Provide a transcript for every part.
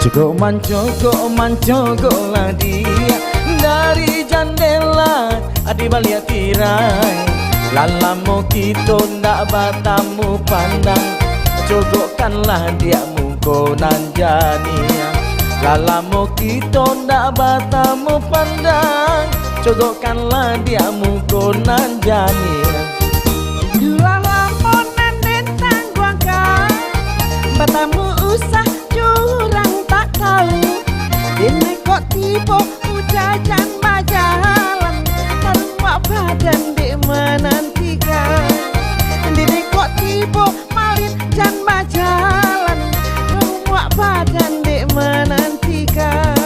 Cukup manco lah dia dari jendela di balik tirai. Lalamu kita ndak batamu pandang, cogokkanlah dia mungkonan jania. Lalamu kita ndak batamu pandang, cogokkanlah dia mungkonan jania. Dua lamonan dentang guangkan, batamu usah curang tak tahu. Ini kok tiba ujajan majalan, taruh badan di menantikan. Ini kok tiba malin jan majalan, taruh badan di menantikan.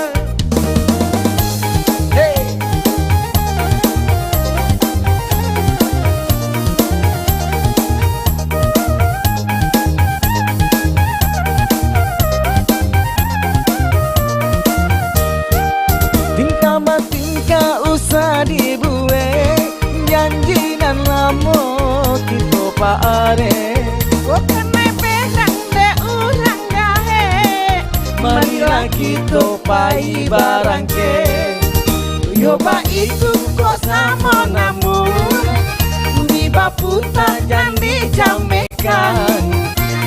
Tingkah usah dibuat, janji dan lamo kita pare. Bukan perang de urang gahe, Marilah kita pai barangke. yoba itu kok sama namun di baputa jan dijamekan.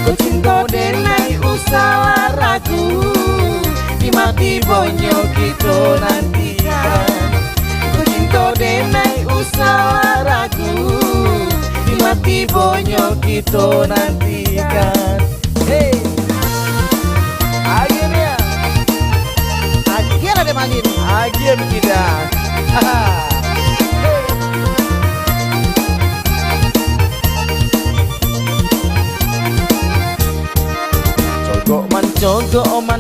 Kau cinta denai usah ragu, di mati bonyo kita nantikan. Kau cinta denai usah ragu, di mati bonyo kita nantikan. Hey, akhirnya Akhir ada malin. akhir tidak.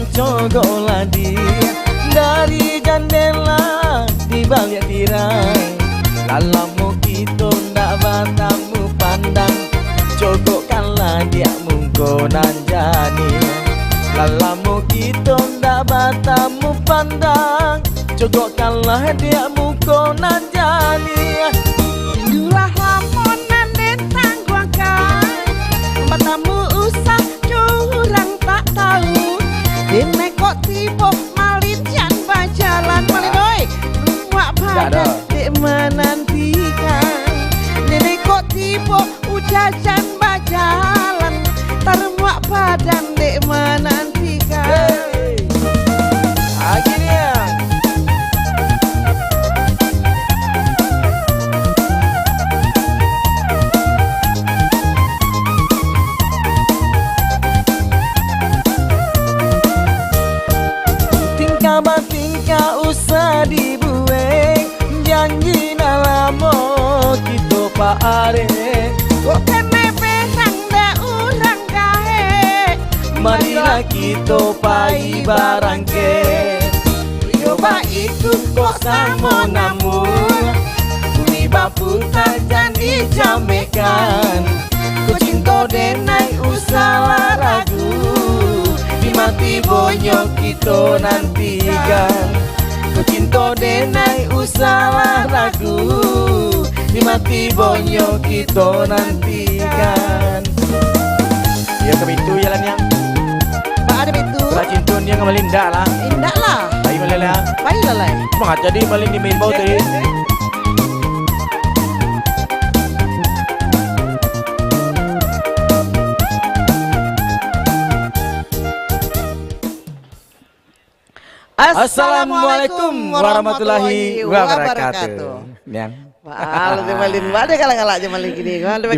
Cogok lah dia dari jendela di balik tirai. Lalamu kita ndak batamu pandang, cogokkanlah dia mungkonan jania. Lalamu kita ndak batamu pandang, cogokkanlah dia mungkonan jania. Itulah lamonan dentang guangkan, batamu usah curang tak tahu. Ini kok tiba malin jan bajalan, malin oi ruak badan di menantikan. Ini kok tiba ujajan bajalan, taruak badan di menantikan. Hey, akhirnya tingkah usah dibuat, janji nalamo kita pare. Bukan perang de urang gahe, Marilah kita pai barangke. yoba itu kok sama namun Di baputa jan dijamekan. Kau cinta denai usah ragu, di mati bonyo kita nantikan. Kau cinta denai usah ragu, di mati bonyo kita nantikan. Ya ke pintu jalan yang tak ada itu. Pak cintun yang melindak lah. Indah lah, Bayi meleleh. baik lah. Mak jadi malin di main bau tadi. Assalamualaikum warahmatullahi wabarakatuh. Yang Wah, lu malin bade kala-kala aja malin gini. Kan ada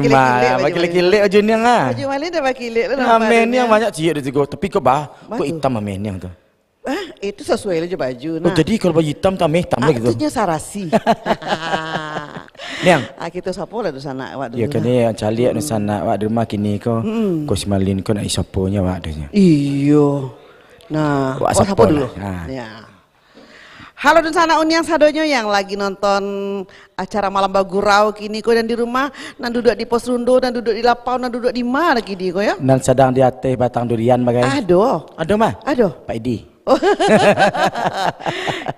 Kilik-kilik aja ni ah. Baju malin ada kilik lu. Amen yang banyak cia di situ. Tapi kok kok hitam amen yang tu. Ah, itu sesuai aja baju. Oh, jadi kalau baju hitam tameh gitu. Artinya sarasi. Niang. Kita siapa lah tu sana awak dulu. Ya kan yang caliak di sana awak di rumah kini kau. Kau si malin kau nak isaponya awak adanya. Iyo. Nah, Wak siapa siapa dulu? lah. Ya. Halo dan sana uniang sadonyo yang lagi nonton acara malam bagurau kini kau dan di rumah nan duduk di pos rundo dan duduk di lapau dan duduk di mana kini kau ya? Dan sedang di atas batang durian bagai. Aduh. Aduh mah. Aduh. Pak Idi.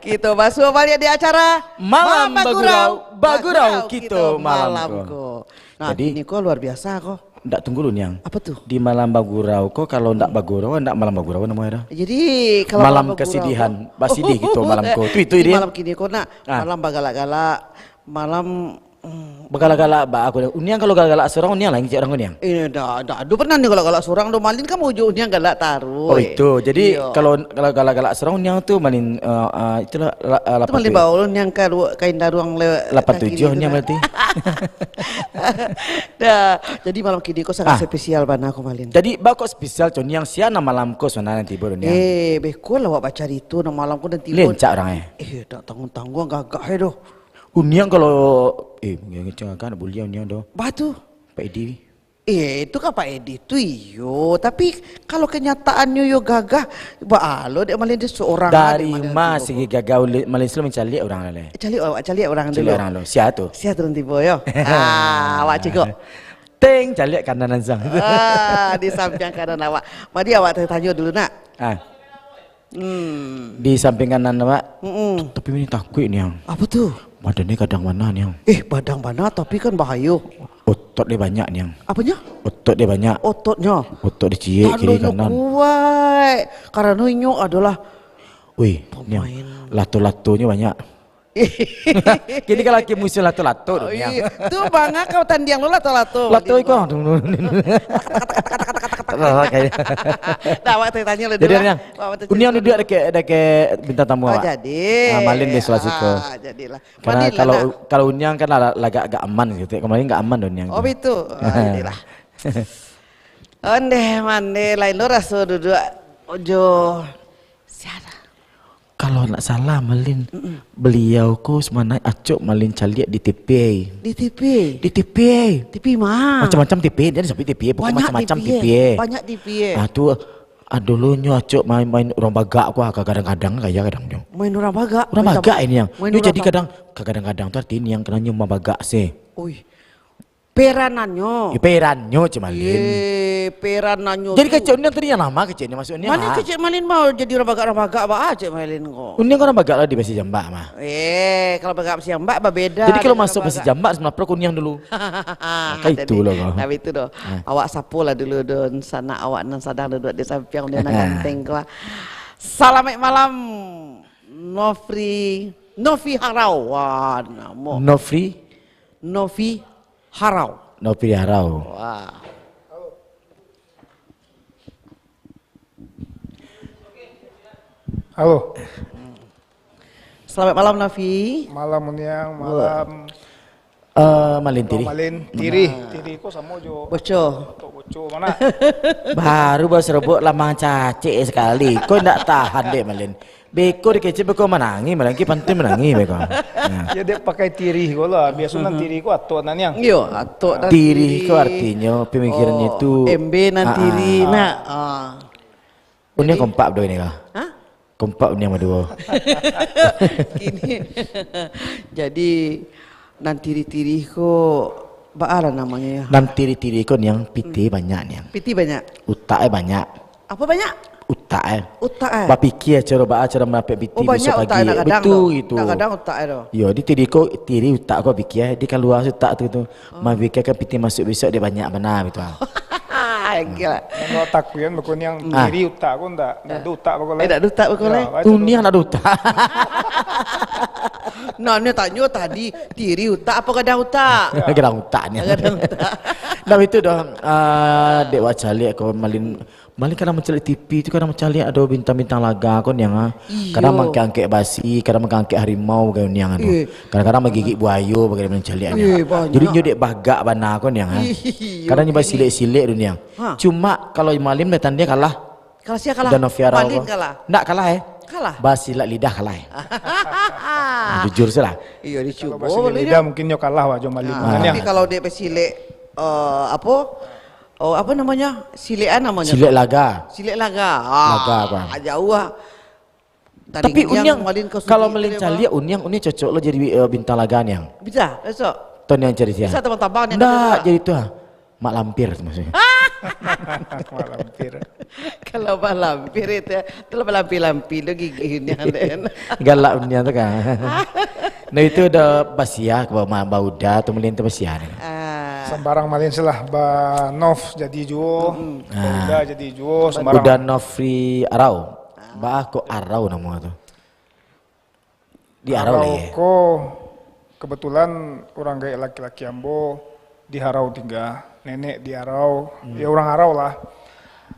Kita masuk balik di acara Malam Bagurau, Bagurau kita malamku. Nah, Jadi ini kok luar biasa kok. ndak tunggu lu niang. Apa tuh? Di malam bagurau kok kalau ndak bagurau ndak malam bagurau namanya dah. Jadi kalau Malam bagurau, kesedihan, basidih gitu malam kau. Itu di dia. malam kini kau nak malam bagalak-galak, malam Begalak-galak ba aku. Uniang kalau galak-galak seorang uniang lah orang uniang. dah aduh pernah nih galak-galak seorang do malin kamu ujungnya galak taruh. Oh itu. Jadi Iya. kalau galak-galak seorang uniang tuh malin itulah Itu malin baul yang kain daruang lewat 87 uniang berarti. Dah, jadi malam kini kau sangat spesial bana aku malin. Jadi bakok spesial con yang siana malam ko sona nanti baru uniang. Beko lah wak baca itu na malam kau nanti. Lencak orangnya. Tak tanggung-tanggung gagak doh. Uniang kalau ngeceng kan boleh uniang doh. Batu. Pak Edi. Itu kan Pak Edi itu iyo. Tapi kalau kenyataannya yo gagah, lo dia malah dia seorang. Dari mas segi gagau Malaysia mencari orang lain. Cali orang dulu. Cari orang lo. Siapa tu? Siapa tu nanti boyo? Awak cikgu. Teng cari kanan sang. Di samping kanan awak. Mari awak tanya dulu nak. Di samping kanan awak. Tapi ini takut ni yang. Apa tuh? Badannya kadang mana ni yang? Badang mana tapi kan bahaya. Otot dia banyak ni yang. Apanya? Otot dia banyak. Ototnya. Otot dia ciek kiri kanan. Kuat. Karena inyo adalah Wih, ni yang. Lato-latonya banyak. Kini kalau laki musuh lato-lato dong yang. Tu bangga kau tandiang lo lato-lato. Lato itu. Dah awak tanya lo Jadi dulu. yang. Uniang duduk dekat bintang tamu awak. Jadi. Malin di Sulawesi ko. Jadilah. Karena kalau uniang kan agak aman gitu. Kemarin enggak aman uniang. Oh itu. Jadilah. Onde mande lain lo raso duduk ojo. Siapa? Kalau nak salah malin beliau ko semana acuk malin caliak di TP. Di TV. Di TP. TV mah. Macam-macam TP dia sampai TP pokok macam-macam TP. Banyak TV. Tu dulunya acuk main orang bagak ku kadang-kadang kayak kadang dia. Main orang bagak. Orang bagak ini yang. Dia jadi orang kadang-kadang tu artinya yang kena nyuma bagak sih. Ui. Peranannya. Perannya cumalin. Peranannya. Jadi kecil ni tadi yang nama kecil ni maksudnya. Mana kecil malin mau jadi orang bagak ba aja malin kok. Unia orang bagak lah di besi jambak mah. Kalau bagak siang mbak beda. Jadi kalau masuk besi jambak sebenarnya pro kunyang dulu. Kayak itu loh kau. Tapi itu doh. Awak sapu lah dulu don sana awak nan sadang duduk di samping dia nang ganteng kau. Selamat malam Novi Harawan namo. Novi Harau. Novi Harau. Wah. Halo. Selamat malam Novi. Malam Uniang, malam Malin tiri. Malin tiri. Tiri ko sama jo. Boco. Boco mana? Baru bos rebut lamang cacik sekali. Kau ndak tahan dek Malin. Beko dikecil beko menangi, melangki pantai menangi beko. Ya dia pakai tiri ko lah. Biasanya tiri ko atau nanyang. Yo, atuk dan Tiri itu artinya pemikirannya itu. MB nan tiri nak. Unia kompak dua ini kah? Hah? Kompak unia dua. Gini. Jadi nan tiri-tiri ko baara namanya ya. Dan tiri-tiri kon yang piti banyak nih yang. Piti banyak. Utaknya banyak. Apa banyak? Utaknya. Utak Ba pikir cara merapek piti banyak besok utak pagi. kadang. Betul itu. Kadang utak itu. Yo, di tiri utak kau pikir. Di keluar utak tu. Mabikir kan piti masuk besok dia banyak benar betul. Gila. Kalau takuyan bakon yang tiri utak ko ndak. Ndak utak bakon lain. Tak utak bakal lain. Unia nak utak. Nah, ni tanya tadi tiri utak apa kadang utak? Kadang utak ni. Kadang utak. Dah itu dah dek wacali kau malin kadang mencari TV tu kadang mencari ada bintang-bintang laga kon yang kadang mengangkat basi, kadang mengangkat harimau bagai yang tu. Kadang-kadang menggigit buaya bagai mencari ni. Jadi nyo dek bagak bana kon yang. Kadang nyoba silik-silik dunia. Cuma kalau malin datang dia kalah. Kalau siapa kalah? Dan Noviara. Malin kalah. Ndak kalah Kalah. Basilat lidah kalah. Jujur salah. Iya Kalau dicoba. bahasa lidah mungkin nyo kalah wa jo malin. Tapi kalau dia pesilek apa? Oh apa namanya? Silekan namanya. Silik laga. Silek laga. Laga apa? Jauh ah. Tapi Unyang kalau malin melin cali Unyang cocok lo jadi bintang lagaan yang. bisa besok. Ton yang cari dia. Bisa teman-teman yang Nggak jadi itu mak lampir maksudnya. Mak lampir. Kalau mak lampir itu telah lampir-lampir lo giginya den. Galak Unyang tu kan. Nah itu udah basia ke bau dah tu melin tu basia. sembarang malin selah ba Nov jadi juo, udah jadi juo sembarang. Udah Nofri Arau. Ba aku Arau namanya tuh. Di Arau lah ya. Ko kebetulan orang kayak laki-laki ambo di Harau 3, nenek di Harau, ya orang Harau lah.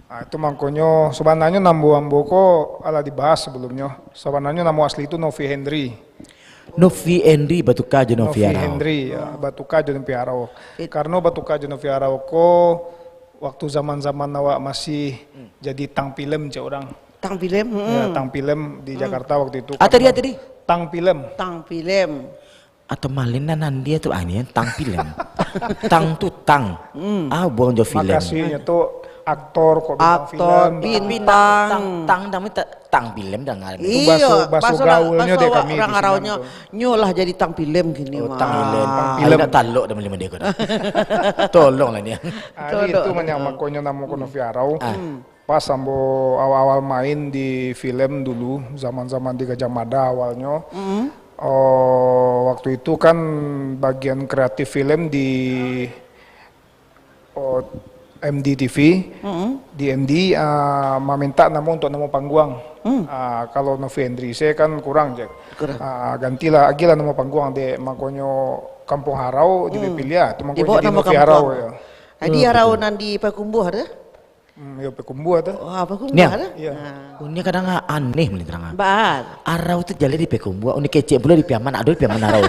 Nah, itu mangkonyo sebenarnya nambu ambo ko ala dibahas sebelumnya. Sebenarnya nama asli itu Novi Henry. Novi Henry Batuka aja Novi Novi Arau. Henry, ya, Batuka Novi Harau. Karena Batuka Novi Harau ko waktu zaman-zaman awak masih jadi tang film cak orang. Tang film. Ya, tang film di Jakarta waktu itu. Tadi. Tang film. Tang film. Atau malinan dia tuh ini tang film. Tang tuh tang. Buang jo film. Makasihnya tuh aktor kok Aktor, bintang. Tang tang film dah ngarep. Itu baso gaulnya deh kami orang di araunya Sinang nyolah jadi tang film gini mah. Tang film. film. Ada taluk dah melima dia kau. Tolong lah dia. Itu banyak makonya nama kono Fiarau. Pas sambo awal-awal main di film dulu, zaman-zaman di Gajah Mada awalnya. Waktu itu kan bagian kreatif film di MD TV, di MD meminta nama untuk nama panggung. Kalau Novi Henry saya kan kurang Jack. Gantilah agila nama panggung de makonyo Kampung Harau dipilih ya, itu Dibawa jadi nama Novi Harau kampung. ya. Di Harau nanti Pakumbuh ada? Ya pekumbu ada. Oh, Pakumbuh Nia. ada? Iya. Unya kadang aneh melintang. Baat. Arau tuh jalan di Pekumbu, uni kecil pula di Piaman, aduh di Piaman Arau.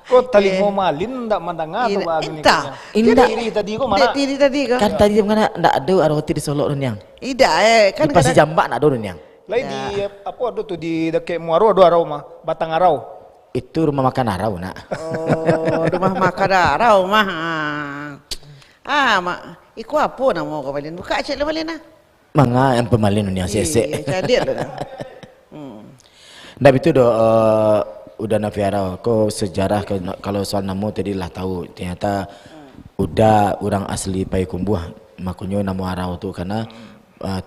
Kok tali mau malin ndak mandanga atau Iya, begini? entah. Indah. Tiri tadi kok mana? Tiri tadi kok. Kan tadi mana ndak ada Arau di Solo yang. Ida kan Di Pasir Jambak ndak ada yang. Lain di apa ada tuh di dekat Muaro ada Arau mah, Batang Arau. Itu rumah makan Arau nak. Oh, rumah makan Harau mah. Mak, iku apa nama kau balin? Buka cek le balin ah. Manga yang pemalin yang sesek. Iya, cadet dah. Ndak itu do udah Naviara kok sejarah kalau soal nama tadi lah tahu ternyata udah orang asli Payakumbuh makanya nama Arau tuh karena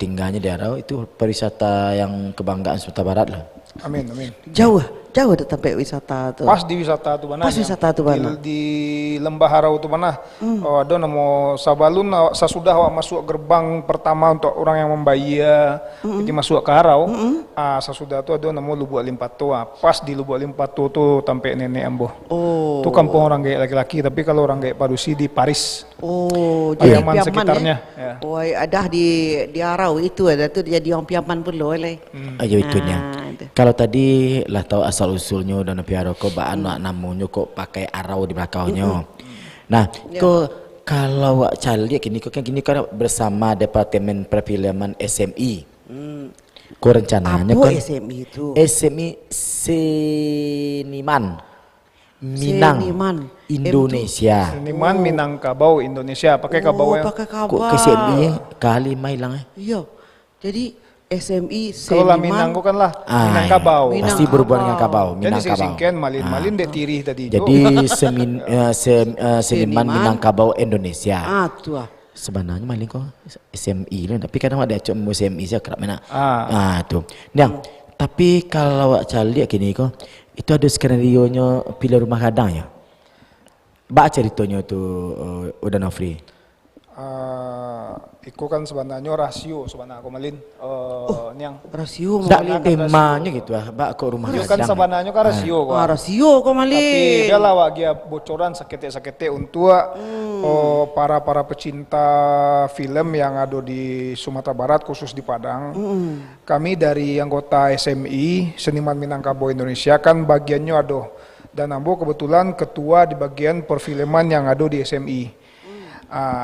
tinggalnya di Arau itu pariwisata yang kebanggaan Sumatera Barat lah. Amin, amin. Jauh dah sampai wisata tuh. Pas di wisata tuh mana? Pas wisata tuh mana? Di Lembah Harau tuh mana? Ada nama Sabalun sesudah awak masuk gerbang pertama untuk orang yang membayar, jadi masuk ke Harau. Sesudah tuh ada nama Lubuk Limpato. Pas di Lubuk Limpato tuh sampai nenek ambo. Oh. Itu kampung orang kayak laki-laki, tapi kalau orang kayak Parusi di Paris. Oh, jadi Piaman sekitarnya. Ya. Oh, ada di Harau itu ada tuh jadi orang Piaman pun loh le. Ayo itunya. Kalau tadi lah tahu asal usulnya dan Piaro kok anak namanya kok pakai Arau di belakangnya. Nah, kok kalau wak calik ini kok kan gini kan bersama Departemen Perfilman SMI. Kok rencananya Apa kan SMI itu? SMI Seniman Minang Seniman. Indonesia. Seniman Minangkabau Indonesia, pakai kabau ya. Pakai Kok kabau. ke SMI kali mai lang Iya. Jadi SMI Kalau lah Seniman. Minangko kan lah Minangkabau. Pasti berhubungan dengan kabau, Jadi Minang saya kabau. singken malin-malin dek tirih tadi. Jadi Seniman Minangkabau Indonesia. Tuh. Sebenarnya maling kok SMI lah, tapi kadang ada cuma SMI saja kerap mana. Tuh. Nah, tapi kalau awak cari gini kok, itu ada skenario nya Pilih Rumah Kadang ya. Baca ceritanya tuh udah Nofri. Iku kan sebenarnya rasio sebenarnya aku malin niang. Rasio Ndak malin. temanya gitu ah, bak kok Rumah Itu kan Kadang. sebenarnya kan rasio kok. Rasio kok malin. Tapi dia lah wagia bocoran sakete-sakete untuk para pecinta film yang ada di Sumatera Barat khusus di Padang. Kami dari anggota SMI Seniman Minangkabau Indonesia kan bagiannya ada. Dan Ambo kebetulan ketua di bagian perfilman yang ada di SMI.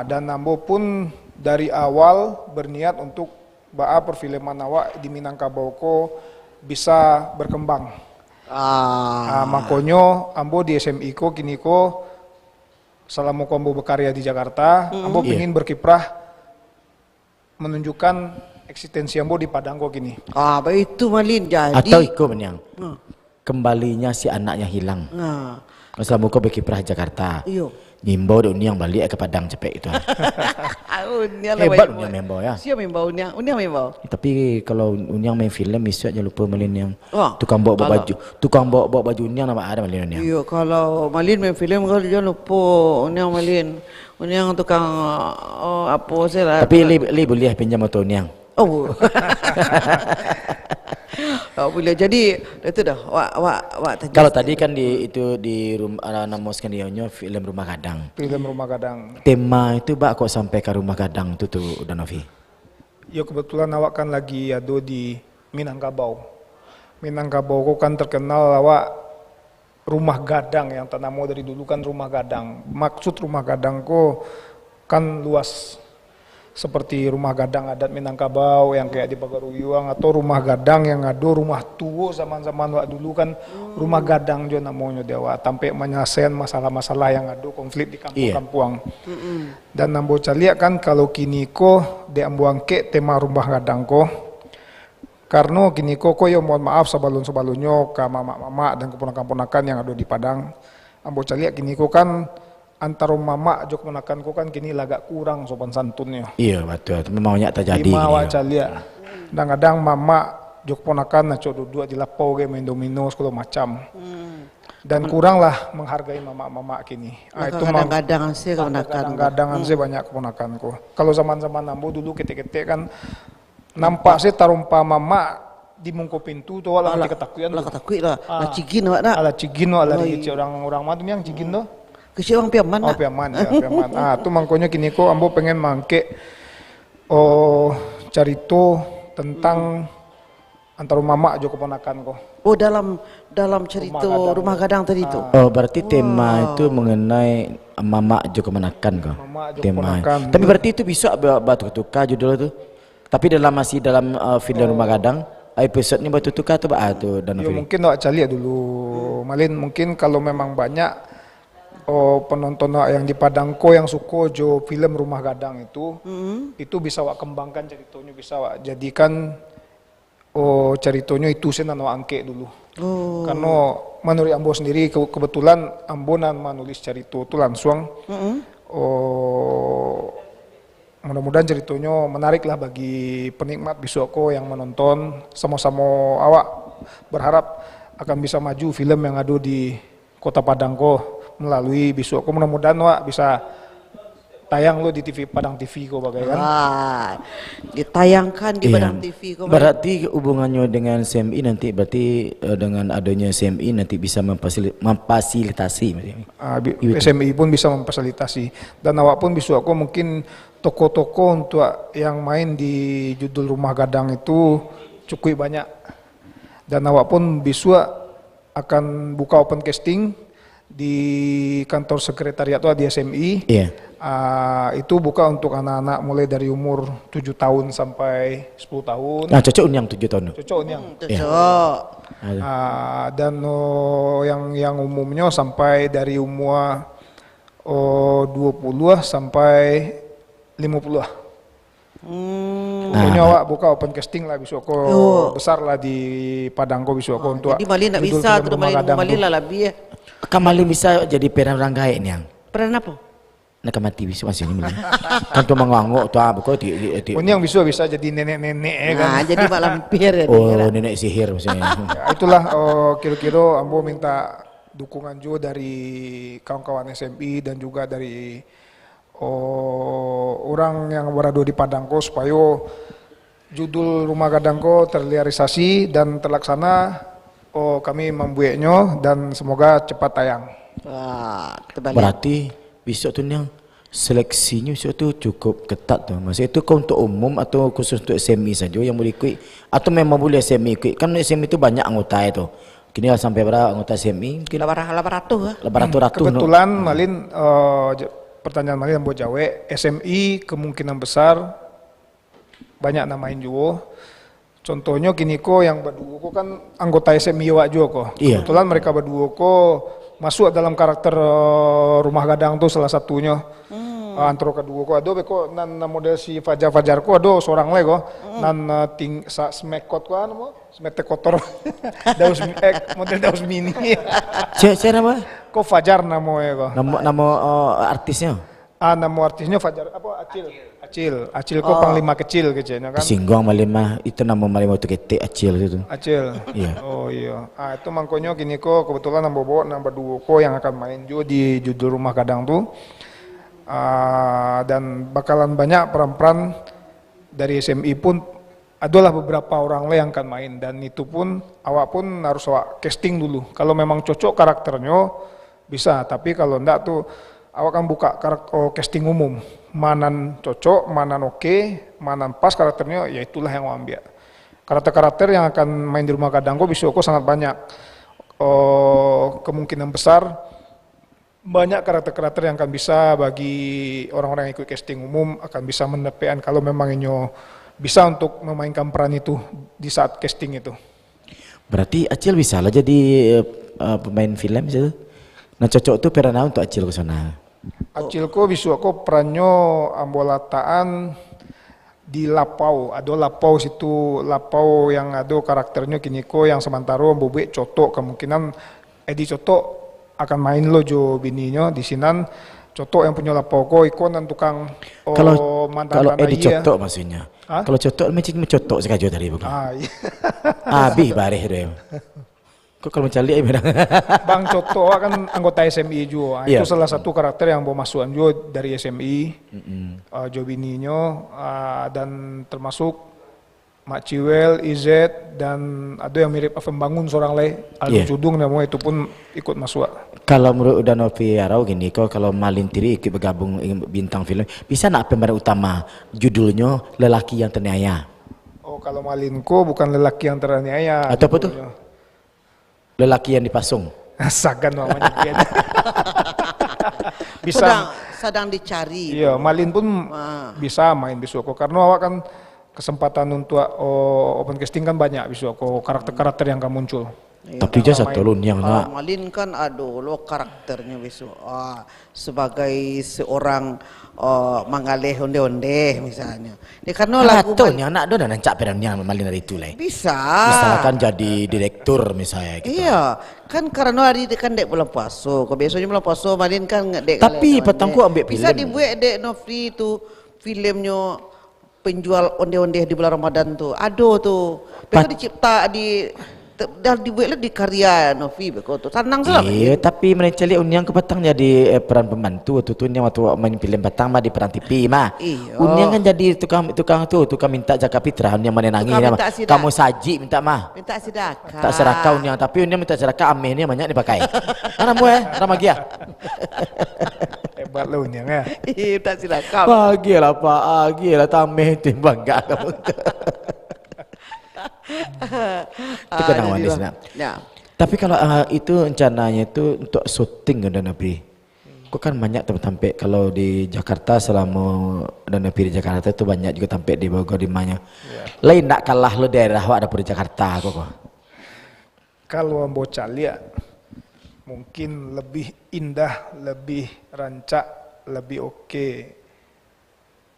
Dan Ambo pun dari awal berniat untuk perfilman awak di Minangkabau ko bisa berkembang. Makonyo Ambo di SMI ko kini ko selama Ambo berkarya di Jakarta, Ambo ingin berkiprah menunjukkan eksistensi Ambo di Padang ko kini. Itu malin jadi. Atau ikut menyang. Kembalinya si anaknya hilang. Selama kau berkiprah Jakarta. Iyo. Nyimbau dek Uniang balik ke Padang cepet itu. Uniang Hebat Uniang membau ya. Siapa membau Uniang? Uniang membau. Tapi kalau Uniang main film bisa aja lupa malin yang Oh, tukang bawa baju. Tukang bawa baju Uniang nama ada malin Uniang. Iya, kalau Malin main film kalau dia lupa Uniang Malin. Uniang tukang apa sih lah. Tapi li boleh pinjam motor Uniang. Oh. Oh, boleh. Jadi itu dah. Wak tadi. Kalau tadi kan di rumah namuskan dia film Rumah Gadang. Film Rumah Gadang. Tema itu bak kok sampai ke Rumah Gadang itu tuh udah Novi. Ya kebetulan awak kan lagi ada di Minangkabau. Minangkabau kok kan terkenal awak rumah gadang yang tanamo dari dulu kan rumah gadang. Maksud rumah gadang kok kan luas. Seperti rumah gadang adat Minangkabau yang kayak di Pagaruyuang atau rumah gadang yang ada rumah tua zaman-zaman wak dulu kan rumah gadang jo namanya dewa sampai menyelesaikan masalah-masalah yang ada konflik di kampung-kampung. Dan nambo caliak kan kalau kini ko de ambo angke tema rumah gadang ko karena kini ko yo mohon maaf sebalun-sebalunyo ke mama-mama dan keponakan-ponakan yang ada di Padang. Ambo caliak kini ko kan antara mama jok menakan ko kan kini lagak kurang sopan santunnya. Iya betul, memang banyak terjadi. Lima wacalia. Kadang-kadang mama jok ponakan na cok duduk di lapau ge main domino segala macam. Dan kuranglah menghargai mama-mama kini. Itu kadang-kadang sih keponakan. Kadang-kadang sih banyak keponakanku. Kalau zaman-zaman ambo dulu ketik-ketik kan nampak sih tarumpa mama di mungko pintu tuh walau ketakutan. Lah ketakut lah. Lah cigin awak nak. Ala cigin ala orang-orang mah tuh yang cigin tuh. Kecil orang piaman nak. Oh piaman ya piaman. Tuh mangkonya kini ko ambo pengen mangke carito tentang antara mama jo keponakan ko. Oh dalam cerita rumah gadang tadi tu. Oh berarti tema itu mengenai mama juga menakan kok. Mama jo Tema. keponakan. Tapi berarti itu bisa batu tukar judul itu. Tapi masih dalam film Rumah Gadang episode ini batu tukar tu tuh dan Ya mungkin awak cari ya dulu. Malin mungkin kalau memang banyak penonton yang di Padangko yang suka jo film Rumah Gadang itu bisa awak kembangkan ceritanya, bisa awak jadikan ceritanya itu senan awak angke dulu. Karena menurut ambo sendiri kebetulan ambo nan menulis cerita itu langsung. Mudah-mudahan ceritanya menarik lah bagi penikmat Bisoko yang menonton. Sama-sama awak berharap akan bisa maju film yang ada di Kota Padangko melalui Bisoko. Mudah-mudahan wak bisa tayang lo di TV Padang TV kok bagaikan. Ditayangkan di Padang TV kok. Berarti hubungannya dengan CMI nanti berarti dengan adanya CMI nanti bisa memfasilitasi. SMI pun bisa memfasilitasi dan awak pun Bisoko mungkin toko-toko untuk yang main di judul Rumah Gadang itu cukup banyak dan awak pun bisa akan buka open casting di kantor sekretariat di SMI. Itu buka untuk anak-anak mulai dari umur 7 tahun sampai 10 tahun. Nah cocok yang 7 tahun. Cocok yang. Cocok. Dan yang umumnya sampai dari umur 20 sampai 50. Pokoknya awak buka open casting lah Bisoko besar lah di Padangko Bisoko untuk. Jadi Malin nak bisa terus Malin lah lebih ya. Kamalin bisa jadi peran orang gaib ni yang. Peran apa? Nak mati bisa masih ni Malin. Kan tu mangangok tu bukan ti. Yang bisa jadi nenek-nenek kan. Nah, jadi mak lampir ya. Oh nenek sihir maksudnya. Itulah kira-kira ambo minta dukungan juga dari kawan-kawan SMI dan juga dari orang yang berada di Padangko supaya judul Rumah Gadangko terrealisasi dan terlaksana. Kami membuatnya dan semoga cepat tayang. Berarti besok tu yang seleksinya besok tu cukup ketat tu. Maksudnya itu kau untuk umum atau khusus untuk SMI saja yang boleh ikut atau memang boleh SMI ikut? Kan SMI itu banyak anggota itu. Kini sampai berapa anggota SMI? Mungkin 800 Kebetulan Malin pertanyaan Malin yang buat Jawa, SMI kemungkinan besar banyak namain juga. Contohnya kini ko yang berdua ko kan anggota SMI wak juga ko. Kebetulan mereka berdua ko masuk dalam karakter Rumah Gadang tuh salah satunya. Antro kedua ko ado beko nan model si Fajar ko ado seorang le ko nan ting sa smekot ko anu mo smete kotor daus model daus mini Siapa nama? ko Fajar namo ko Nama artisnya? nama artisnya Fajar apa Acil ko panglima kecil kecilnya kan Singgung malimah itu nama malimah itu ketik Acil itu. Acil. Iya. Oh iya. Itu mangkonyo gini ko kebetulan number 2 ko yang akan main juga di judul Rumah Gadang tuh. Dan bakalan banyak peran-peran dari SMI pun adalah beberapa orang lah yang akan main dan itu pun awak pun harus awak casting dulu. Kalau memang cocok karakternya bisa, tapi kalau enggak tuh awak kan buka casting umum. Manan cocok, manan oke, manan pas karakternya, ya itulah yang awak ambil. Karakter-karakter yang akan main di Rumah Gadang ko bisa sangat banyak. Kemungkinan besar banyak karakter-karakter yang akan bisa bagi orang-orang yang ikut casting umum akan bisa menepean kalau memang inyo bisa untuk memainkan peran itu di saat casting itu. Berarti Acil bisa lah jadi pemain film gitu. Nah cocok tuh pernah untuk Acil ke sana. Acil ko bisu ko peranyo ambolataan di Lapau, ada Lapau situ, Lapau yang ada karakternya kini ko yang sementara bobek cotok kemungkinan Edi cotok akan main lo jo bininya di sinan cotok yang punya Lapau ko ikon dan tukang kalau Edi ya. cotok maksudnya. Kalau cotok macam cotok sekali tadi bukan. Iya. Abi bareh dia. Kok kalau mencari ya Bang Coto kan anggota SMI juga. Yeah. Itu salah satu karakter yang bawa masukan juga dari SMI. Jobininho dan termasuk Mak Ciwel, Izet dan ada yang mirip Afem Bangun seorang le Aldo Cudung namanya itu pun ikut masuk. Kalau menurut Udah Novi Arau gini, kalau Malin Tiri ikut bergabung bintang film, bisa nak pemeran utama judulnya Lelaki yang Terniaya? Oh kalau Malinko bukan lelaki yang teraniaya. Atau apa tuh? Lelaki yang dipasung. Sagan namanya dia. Bisa sedang dicari. Iya, Malin pun bisa main Bisuoko karena awak kan kesempatan untuk open casting kan banyak Bisuoko karakter-karakter yang akan muncul. Iya, tapi dia satu lun yang nak. Malin kan aduh lo karakternya sebagai seorang mangaleh onde-onde misalnya. Dia karena lagu yang anak do dan nancak perannya Malin dari itu lah. Bisa. Misalkan jadi direktur misalnya gitu. Iya, kan karena hari dia kan dek bulan puasa. Kau biasanya bulan puasa Malin kan dek. Tapi petangku ambil film. Bisa dibuat dek Novi itu filmnya penjual onde-onde di bulan Ramadan tuh. Aduh tuh. Betul dicipta dah dibuat di karya Novi begitu senang salah. Iya, tapi mereka lihat Unyang ke petang jadi peran pembantu tu yang waktu main film petang mah di peran TV mah. Iya. Unyang kan jadi tukang minta jaga fitrah Unyang mana nangis kamu saji minta minta sedekah. Tak serakah Unyang tapi Unyang minta serakah amennya banyak dipakai. Mana mu ramagia. Hebat lo Unyang ya. Iya, minta sedekah. Bahagialah Pak, bahagialah tameh timbang enggak kamu. Itu kenang manis nak. Ya. Tapi kalau itu rencananya itu untuk syuting Udah Nabi. Kok kan banyak tampil kalau di Jakarta selama Udah Nabi di Jakarta itu banyak juga tampil di Bogor di mana. Lain nak kalah lo daerah awak dapur di Jakarta kok. Kalau bocah lihat mungkin lebih indah, lebih rancak, lebih oke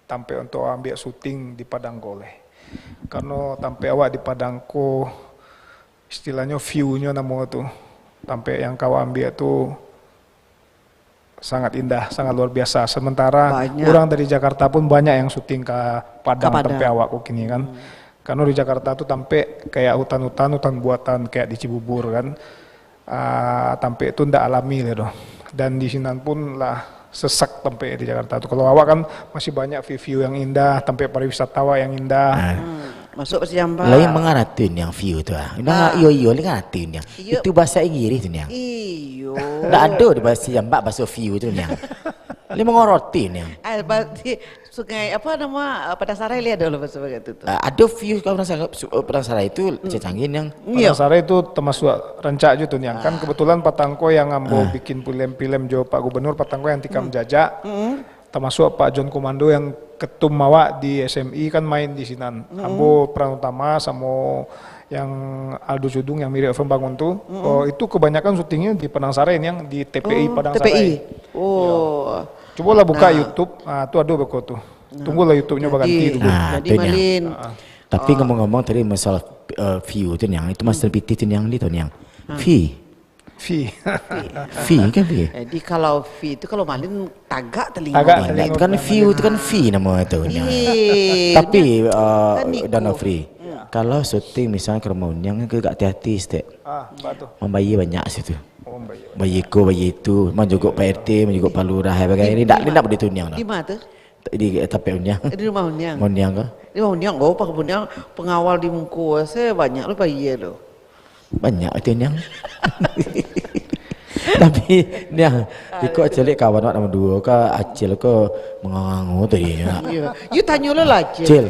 tampil untuk ambil syuting di Padang Goleh. Karena tampil awak di Padangko istilahnya view-nya nama tuh tampil yang kau ambil tuh sangat indah, sangat luar biasa. Sementara orang dari Jakarta pun banyak yang syuting ke Padang tampil awak kok gini kan. Karena di Jakarta tuh tampil kayak hutan buatan kayak di Cibubur kan. Tampil itu ndak alami loh. Dan di sini pun lah sesak tempe di Jakarta tuh. Kalau awak kan masih banyak view yang indah, tempe pariwisata yang indah. Masuk ke Siambang. Lain mengaratin yang view tu ah. Udah iyo ngaratin yang. Itu bahasa Inggris tu yang. Iyo. Ndak ada di bahasa Siambang bahasa view tu yang. Dia mengorotin yang. Di sungai apa nama Padasarai lihat dulu bahasa begitu tuh. Ada view kalau Padasarai itu canggih yang. Padasarai itu termasuk rancak juga tuh yang. Kan kebetulan Patangko yang ngambil bikin film-film jo Pak Gubernur Patangko yang tikam jajak. Termasuk Pak John Komando yang ketum mawak di SMI kan main di sinan. Ambo peran utama sama yang Aldo Cudung yang mirip Afem Bangun tuh. Itu kebanyakan syutingnya di Padang Saren yang di TPI Padang Saren. Oh. Cobalah buka YouTube, tuh ada beko tuh. Tunggulah YouTube-nya berganti dulu. Jadi itu Malin. Tapi ngomong-ngomong tadi masalah view tu yang itu Master PT tu yang di tu yang fee kan fee. Jadi kalau fee itu kalau Malin tagak telinga. Tagak Nah, telinga. itu kan view itu kan fee nama itu. Tapi dana free. Kalau syuting misalnya ke rumah yang ke hati-hati step. Batu. Membayi banyak situ. Oh, baik. Bayi itu, menjuguk Pak RT, menjuguk Pak Lurah, bagai ini tak boleh tunyang dah. Di mana tuh? Di tapi unyang. Di rumah Unyang. Unyang ke? Di rumah Unyang, oh Pak Unyang pengawal di Mungku, saya banyak lu bayi lo. Banyak itu unyang. Tapi niang, ikut celik kawan awak nama dua ke Acil ke mengangu tadi ya. Iya. You tanya lu lah, Cil. Cil.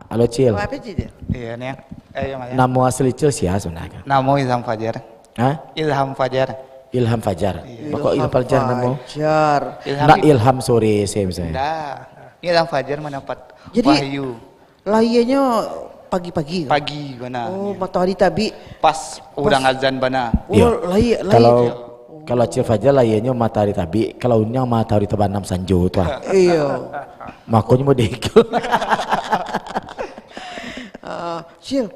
Halo Cil. Apa sih dia? Iya nih. Yang Nama asli Cil siapa sebenarnya? Nama Ilham Fajar. Hah? Ilham Fajar. Ilham Fajar. Pokok Ilham Fajar nama. Fajar. Nak Ilham sore saya misalnya. Dah. Ilham Fajar mendapat Jadi wahyu lahirnya pagi-pagi. Kan? pagi bana. Oh, matahari tabi. Pas udang azan bana. Iya. Oh, lahir. Kalau Cil Fajar lahirnya matahari tabi, kalau unyang matahari terbenam sanjo tu. Iya. Makanya mau deko. Cil,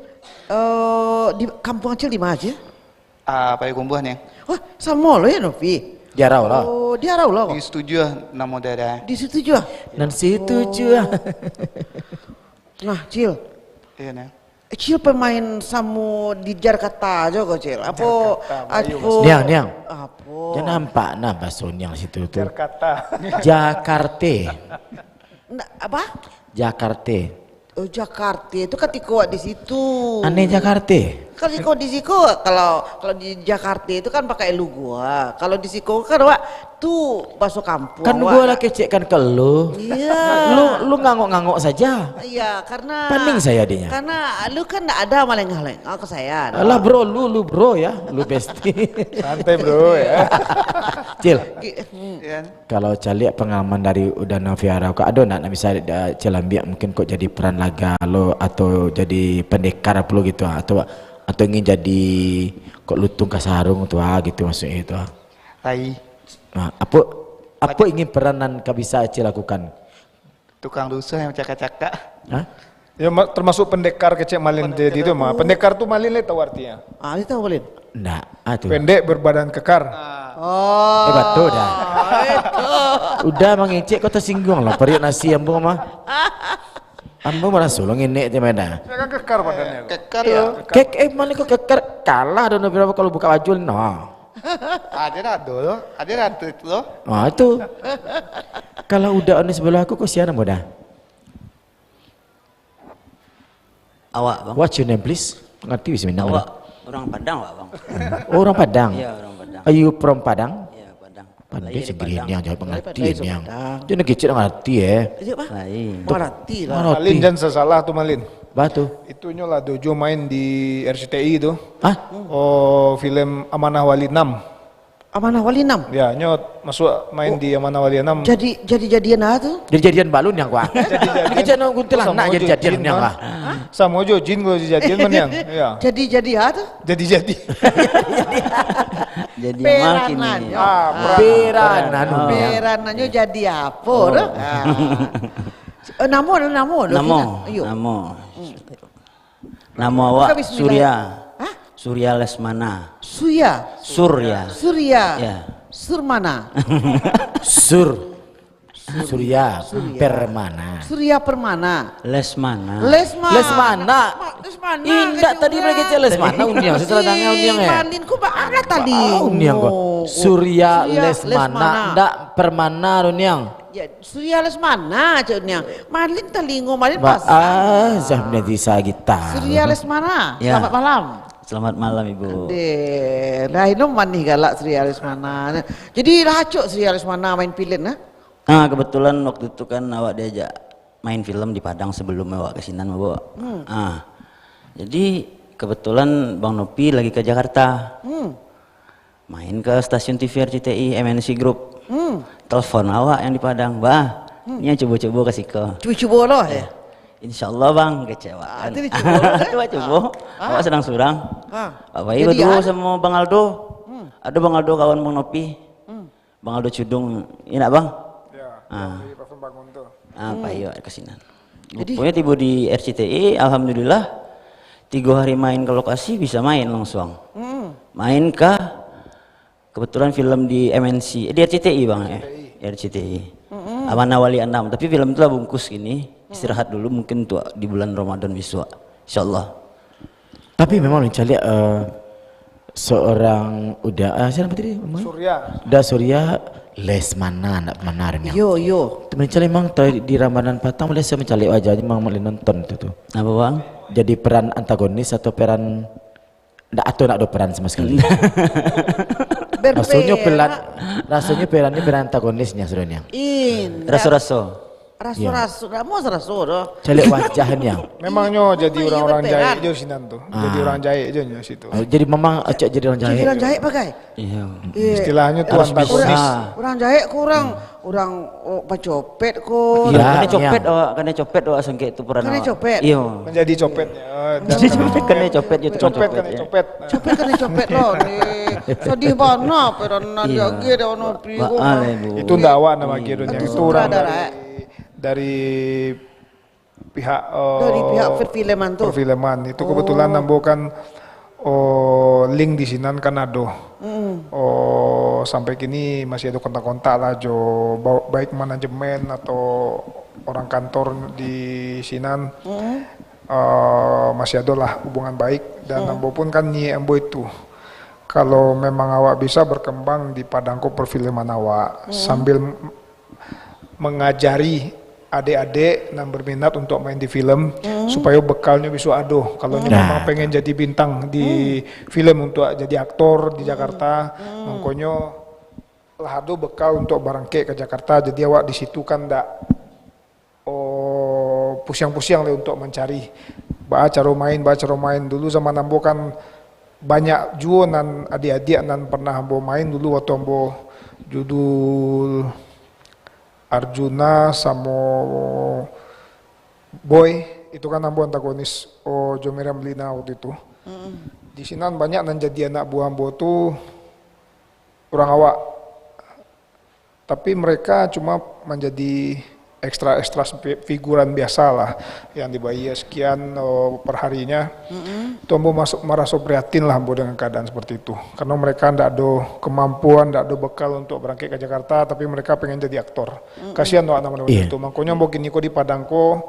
di kampung Cil di mana Cil? Apa yang kumbuhan ya? Wah, sama lo ya Novi. Jarau lah. Oh, dia rau lah. Di setuju nama daerah. Di situ juga. Dan situ juga. Nah, Cil. Iya nih. Cil pemain samu di Jakarta aja kok Cil. Apa? Niang. Apa? Jangan nampak Sonyang situ tu. Kata. Jakarta. Apa? Jakarta. Oh, Jakarta itu ketika di situ. Aneh Jakarta. Kalau di situ kalau di Jakarta itu kan pakai lu gua. Kalau di situ kan wak tuh bakso kampung. Kan gua lah kecekkan ke lu. Iya. Lu ngangok-ngangok saja. Iya, karena Pening saya adanya. Karena lu kan enggak ada maleng-maleng ke saya. Alah bro, lu bro ya, lu besti. Santai bro ya. Cil, Iya. kalau calik pengalaman dari Udana Viara, kok ada nak misalnya Cilambiak mungkin kok jadi peran laga lo atau jadi pendekar apa lo gitu atau ingin jadi kok lutung ke sarung tuh gitu maksudnya itu. Lai. Nah, apa ingin peranan kau bisa Cil lakukan? Tukang rusuh yang cakak-cakak. Hah? Ya termasuk pendekar kecek malin jadi itu mah. Pendekar tuh malin le tahu artinya. Ini tahu boleh. Nggak, tuh. Pendek berbadan kekar. Oh. Betul dah. Udah mengecek kau tersinggung lah. Periuk nasi ambo mah. Ambo malah sulung ini aja mana. Saya kan kekar badannya. Kekar ya. Kek mana kok kekar kalah ada berapa kalau buka baju nah. Ada loh. Ada loh. Nah itu. Kalau udah on sebelah aku kok siapa muda? Awak bang. What's your name please? Ngerti bisa minang. Awak orang Padang pak bang. Oh, orang Padang. Iya orang Padang. Are you from Padang? Iya Padang. Pandai Lahir di segini Padang. yang jawab pengerti Padang. yang. Jangan kecil ngerti ya. Iya, Pak. Lain. Marati lah. Malin jangan salah tuh malin. Batu. Itunya lah Dojo main di RCTI itu. Hah? Oh film Amanah Wali 6. Amanah Wali 6. Ya nyot masuk main di Amanah Wali 6. Jadi-jadian tuh. Jadi-jadian balun yang gua. Ini kejadian kuntilanak jadi-jadian yang gua. Sama ojo jin kalau dijadian man yang. Ya. Jadi tuh. Jadi. Jadi makin Peranan. ini. Peranan. Peranannya jadi apa? Namo. Ayo. Nama awak Buka bismillah. Surya. Hah? Surya Lesmana. Surya. Surya. Ya. Surmana. Surya. Permana. Surya Permana. Lesmana. Lesmana. Lesmana. Indah tadi mereka kecil Lesmana undiang. Setelah tanya undiang ya. Malin ku ada tadi. Undiang kok. Surya Lesmana. Ndak Permana undiang. Ya, Surya Lesmana caknya. Malin telingo Malin pas. Zahmina Disa gitar. Surya Lesmana. Ya. Selamat malam. Selamat malam ibu. Nah ini manih galak Surya Lesmana. Jadi racuk Surya Lesmana main film nah. Kebetulan waktu itu kan awak diajak main film di Padang sebelum awak kesinan bawa. Jadi kebetulan Bang Nopi lagi ke Jakarta. Main ke stasiun TV RCTI MNC Group. Telepon awak yang di Padang, bah, ini coba-coba kasih ke. Cuba-cuba loh ya. Insya Allah bang, kecewa. Itu dicoba. Coba, awak sedang surang. Pak Bayi Jadi berdua ada? sama Bang Aldo. Ada Bang Aldo kawan Bang Nopi. Bang Aldo Cudung, enak bang? Ya, Ah. di Platform Bangun tuh. Apa yuk kesinan. Pokoknya tiba di RCTI, alhamdulillah 3 hari main ke lokasi bisa main langsung. Main ke kebetulan film di MNC, di RCTI bang ya, RCTI. Amanah Wali 6, tapi film itu lah bungkus gini, istirahat dulu mungkin untuk di bulan Ramadan besok, insyaallah. Tapi memang mencari seorang siapa tadi? Surya. Udah Surya les mana nak manarnya. Yo yo. Mencari memang di Ramadan Patang boleh saya mencari wajahnya memang boleh nonton itu tuh. Apa bang? Jadi peran antagonis atau peran atau nak ada peran sama sekali. Rasanya perannya peran antagonisnya sebenarnya. Raso-raso. Rasu-rasu, mau rasu doh. Cari wajahnya. Memangnya jadi Iya, orang-orang berperan. Jahe aja sinan tuh. Jadi orang Jahe aja nya situ. Jadi memang acak jadi orang jahe. Orang Jahe pakai. Iya. Istilahnya tuh Harus antagonis. bisa. Orang Jahe kurang orang pacopet kok. Iya. Kena copet awak, kena copet awak sangke itu peran Kena awak. copet? Iya. Menjadi copetnya. Jadi copet kena copet itu Copet kan copet. Copet kan copet loh nih. Sedih banget peranan Iya. jagi ada ono prigo. Baal bu. Itu ndak awak nama Gironya. Itu orang sutradara. dari pihak Dari pihak perfilman tuh. perfilman itu kebetulan nambokan link di sinan kan ada. Sampai kini masih ada kontak-kontak lah jo baik manajemen atau orang kantor di sinan. Masih ada lah hubungan baik dan nambo pun kan nyi ambo itu. Kalau memang awak bisa berkembang di Padangko perfilman awak sambil mengajari adik-adik yang berminat untuk main di film supaya bekalnya bisa ada kalau memang pengen jadi bintang di film untuk jadi aktor di Jakarta makanya lah ada bekal untuk barangke ke Jakarta jadi awak di situ kan ndak pusing-pusing lah untuk mencari cara main dulu zaman ambo kan banyak juga nan adik-adik nan pernah ambo main dulu waktu ambo judul Arjuna sama Boy itu kan ambo antagonis Jomiram Lina waktu itu. Di sini banyak nan jadi anak buah ambo tuh orang awak. Tapi mereka cuma menjadi ekstra figuran biasa lah yang dibayar sekian perharinya. Itu ambo merasa prihatin lah ambo dengan keadaan seperti itu. Karena mereka ndak ada kemampuan, ndak ada bekal untuk berangkat ke Jakarta, tapi mereka pengen jadi aktor. Kasihan tuh anak-anak itu. Makanya ambo kini di Padangko,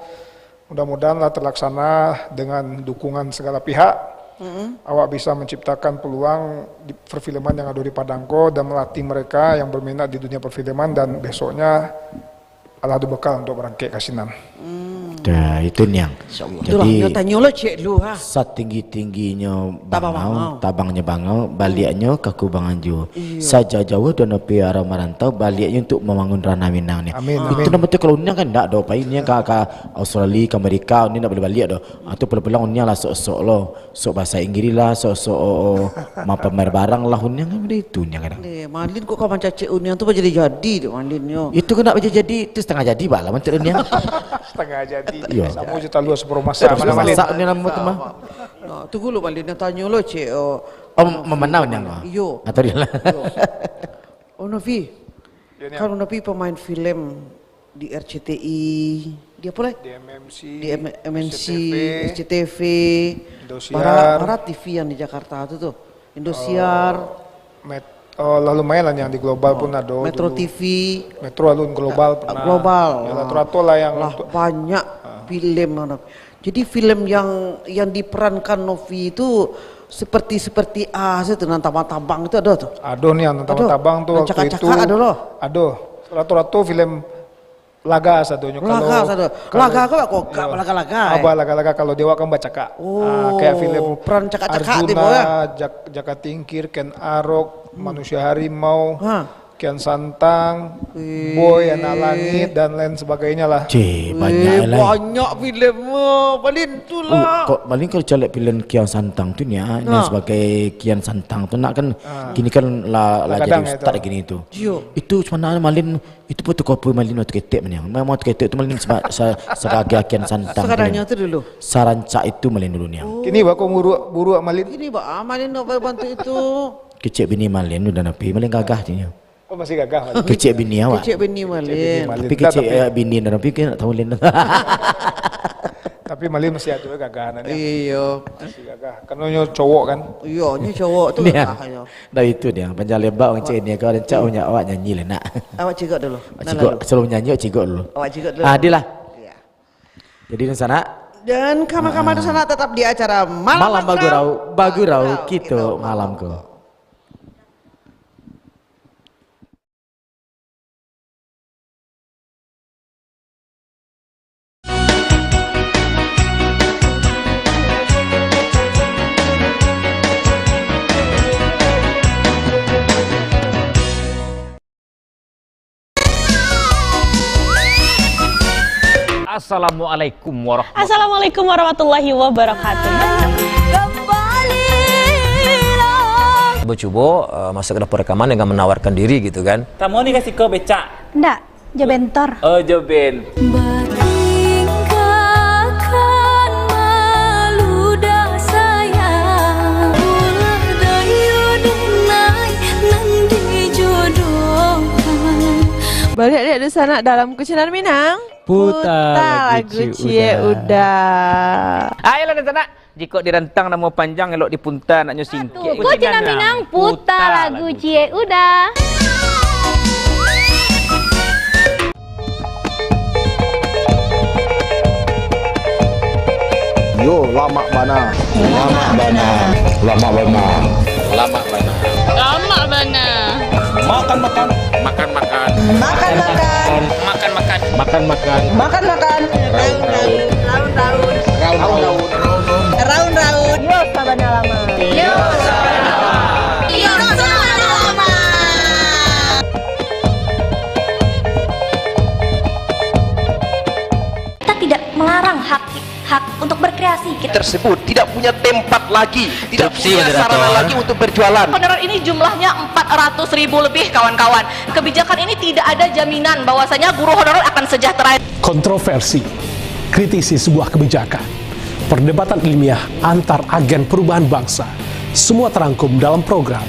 mudah-mudahan lah terlaksana dengan dukungan segala pihak. Awak bisa menciptakan peluang di perfilman yang ada di Padangko dan melatih mereka yang berminat di dunia perfilman dan besoknya ala ada bekal untuk berangkat ke Sinan. Nah, itu yang. Jadi Jadi tanya lo cek lu ha. setinggi-tingginya Tabang bangau, bangau. tabangnya bangau, baliknya ke Kubangan Ju. Saja jauh dan nepi arah merantau, baliknya untuk membangun Ranah Minang ni. Amin, Itu nama tu kalau unya kan tak ada apa ini ke Australia, ke Amerika, ni nak boleh balik dah. Atau pulang unya lah sok-sok lo, sok bahasa Inggris lah, sok-sok pamer barang lah unya kan benda itu nya kadang. Malin kok kawan cacik unian tu jadi tu Malin yo. Itu kan nak jadi itu setengah jadi bala menteri unya. Setengah jadi. Iya. Sama juta luas sepuluh masa. Mana masak ni nama tu mah. Nah, tunggu lo Malin tanya lo cek Memenang yang. Iyo. Atau dia lah. Oh Novi. Kalau Novi pemain film di RCTI, di apa lagi? Di MMC, Di MNC, SCTV, SCTV, Indosiar. Barat TV yang di Jakarta itu tuh, Indosiar, lalu lumayan lah yang di global pun ada. Metro dulu. TV, Metro alun global pernah. Global. Ya, Lato lah yang lah banyak film. Jadi film yang diperankan Novi itu seperti itu tabang-tabang itu ada tuh. Ada nih yang tabang tuh waktu Cakak-cakak itu. ada loh. Ada. Rata-rata film laga satunya. Laga satu. Laga kok kak laga-laga. Apa laga-laga kalau dewa kan baca kak. Oh, kayak film peran cakak-cakak di Arjuna, bawah ya? Jaka Tingkir, Ken Arok, Manusia Harimau, Hah. Kian Santang, Boy, Anak Langit dan lain sebagainya lah. Banyak lah. Banyak film Malin tu lah. Kok paling kalau calek pilihan Kian Santang tu ni sebagai Kian Santang tu nak kan kini kan lah jadi kadang ustaz itu. gini tu. Yo. Itu mana Malin itu fotokopi Malin waktu ketek mana. Memang waktu ketek tu Malin sebagai Kian Santang. Sekadanya tu dulu. Sarancak itu Malin dulu ni. Kini bako buru Malin. Ini Mbak Malin nak bantu itu. Kecek bini Malin udah napi Malin gagah dia. Oh masih gagah Malin. Kecil bini awak. Kecil bini Malin. Malin. Tapi kecil bini dan tapi nak tahu Lin. Tapi Malin masih ada gagahannya. Iya. Masih gagah. Karena nyo cowok kan. Iya, ni cowok tu Ni gagahnya. dah itu dia panjang lebar orang cik ni kau dan cak punya awak nyanyi lah nak. Awak cikgu dulu. Cikgu sebelum nyanyi awak cikgu dulu. Awak cikgu dulu. Ah dilah. Ya. Jadi di sana Dan kamar-kamar di sana tetap di acara malam bagurau kita malam ko. Assalamualaikum warahmatullahi wabarakatuh. Coba masuk ke dapur rekaman dengan menawarkan diri gitu kan. Kamu nih kasih kau becak. Nggak, Jabentor. Oh, Joben. Balik lihat di sana dalam Kucinan Minang. Putar lagu Cie Udah. Ayolah di sana. Jika direntang nama panjang elok dipunta naknya singkit. Kucinan Minang putar lagu Cie Udah. Yo, lama bana. Lama bana. Lama bana. Lama bana. Lama bana. Makan makan. Makan makan. Makan makan. Makan makan. Makan makan. Raun-raun. Yo sabana lama. Yo sabana lama. Kita tidak melarang hak untuk berkreasi. Kita Tersebut tidak punya tempat lagi, tidak punya sarana lagi untuk berjualan. Honorer ini jumlahnya 400.000 lebih kawan-kawan. Kebijakan ini tidak ada jaminan bahwasanya guru honorer akan sejahtera. Kontroversi, kritisi sebuah kebijakan, perdebatan ilmiah antar agen perubahan bangsa, semua terangkum dalam program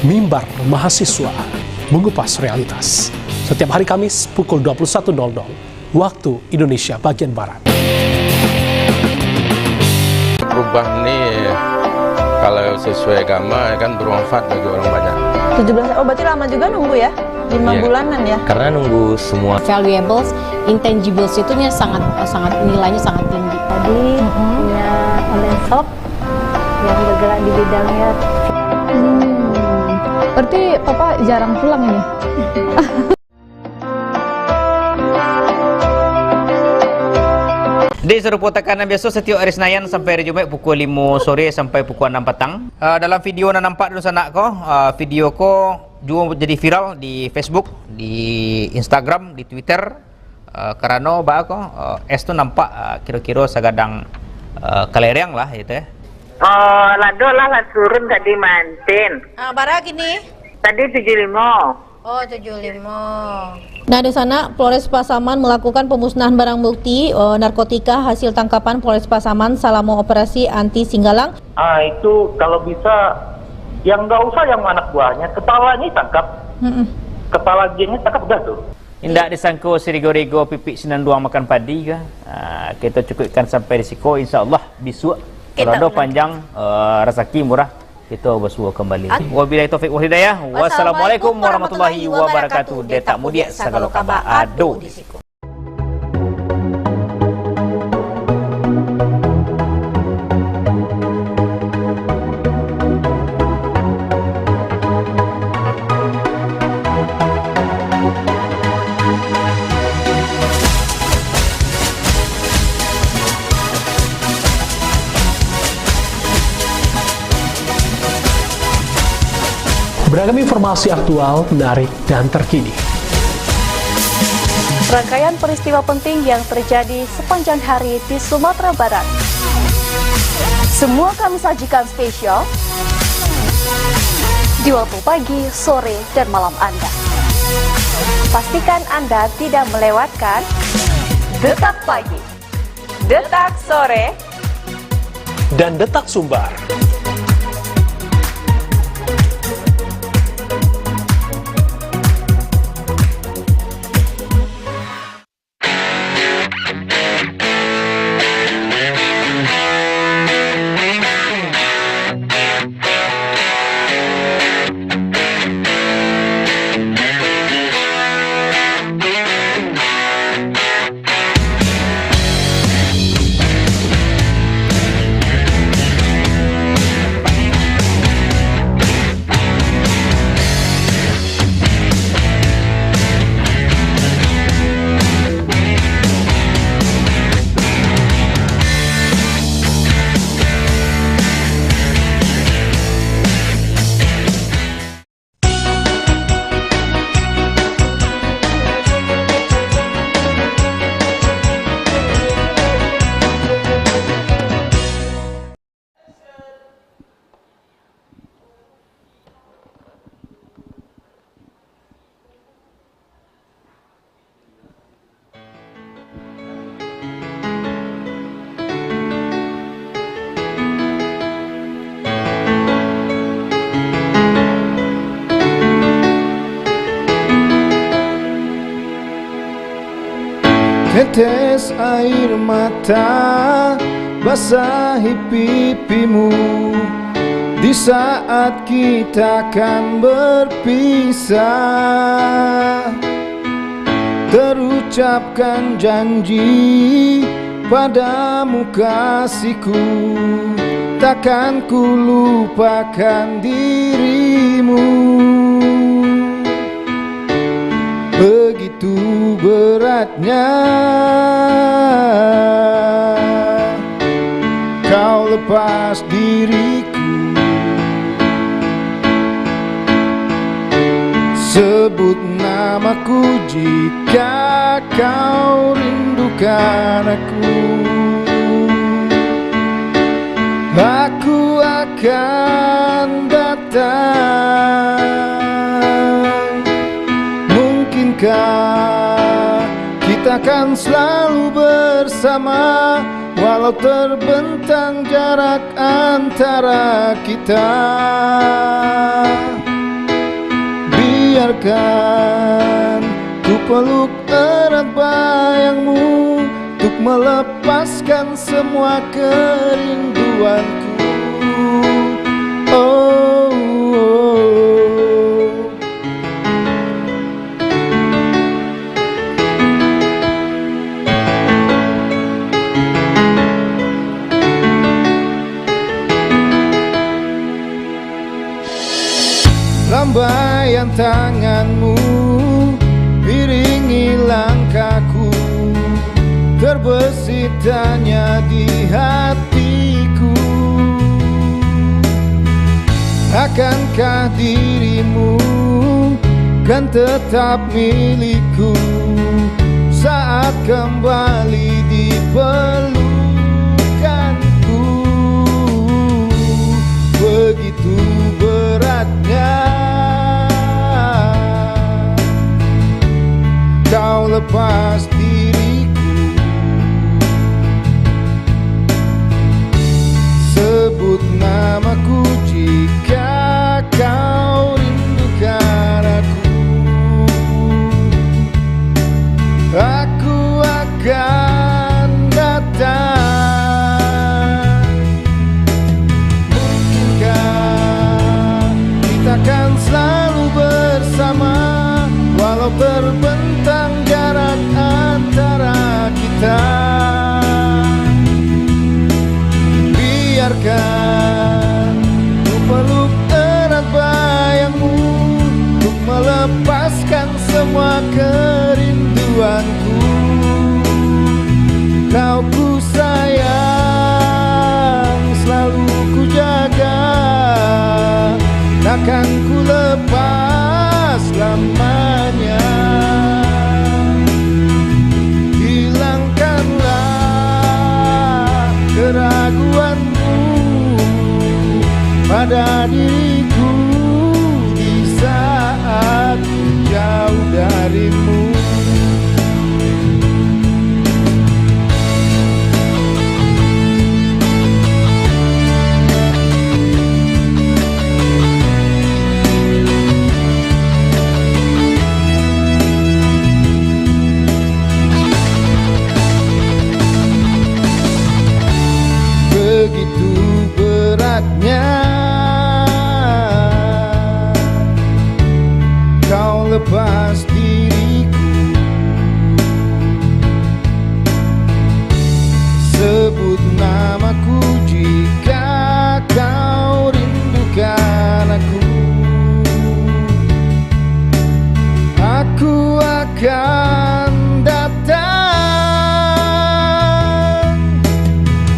Mimbar Mahasiswa Mengupas Realitas. Setiap hari Kamis pukul 21.00 waktu Indonesia bagian Barat. Perubahan ini kalau sesuai agama kan bermanfaat bagi orang banyak. 17. Oh, berarti lama juga nunggu ya? 5 bulanan ya? Karena nunggu semua Valuables, intangibles itu sangat nilainya sangat tinggi. Tadi punya online shop yang bergerak di bidangnya. Berarti Papa jarang pulang ini? Di serupa tekanan biasa setiap hari Senayan sampai hari Jumaat pukul 5 sore sampai pukul 6 petang. Dalam video yang nampak di sana ko, video ko juga jadi viral di Facebook, di Instagram, di Twitter. Karena es tu nampak kira-kira sagadang kalereng lah itu ya. Oh, lado lah turun tadi mantin. Bara gini. Tadi 75. Oh, 75. Nah, di sana Polres Pasaman melakukan pemusnahan barang bukti narkotika hasil tangkapan Polres Pasaman selama operasi anti Singgalang. Itu kalau bisa yang nggak usah yang anak buahnya, kepalanya tangkap. Kepala gengnya tangkap udah tuh. Indak disangka serigo-rigo pipik sinanduang makan padi ke. Kita cukupkan sampai risiko, insya-Allah besok kalau ada panjang rezeki murah kita bersua kembali. Wabillahi taufik wal hidayah. Wassalamualaikum warahmatullahi wabarakatuh. Detak mudia segala kabar ado di siku. Beragam informasi aktual, menarik, dan terkini. Rangkaian peristiwa penting yang terjadi sepanjang hari di Sumatera Barat. Semua kami sajikan spesial di waktu pagi, sore, dan malam Anda. Pastikan Anda tidak melewatkan Detak Pagi, Detak Sore, dan Detak Sumbar. Tetes air mata basahi pipimu di saat kita akan berpisah. Terucapkan janji padamu kasihku, takkan ku lupakan dirimu. Begitu beratnya kau lepas diriku. Sebut namaku jika kau rindukan aku. Aku akan datang. Mungkinkah kita akan selalu bersama, walau terbentang jarak antara kita. Biarkan ku peluk erat bayangmu untuk melepaskan semua kerinduanku. Oh, lambaian tanganmu iringi langkahku, terbesit tanya di hatiku. Akankah dirimu kan tetap milikku saat kembali di pelukanku? Begitu beratnya kau lepas diriku. Sebut namaku jika kau rindukan aku. Aku akan datang. Mungkinkah kita akan selalu bersama, walau terbentang jarak antara kita. Biarkan ku peluk erat bayangmu untuk melepaskan semua kerinduanku. Kau ku sayang, selalu ku jaga, takkan ku lepas lamanya. Hilangkanlah keraguanmu pada diriku di saat jauh darimu. Begitu beratnya kau lepas diriku. Sebut namaku jika kau rindukan aku. Aku akan datang.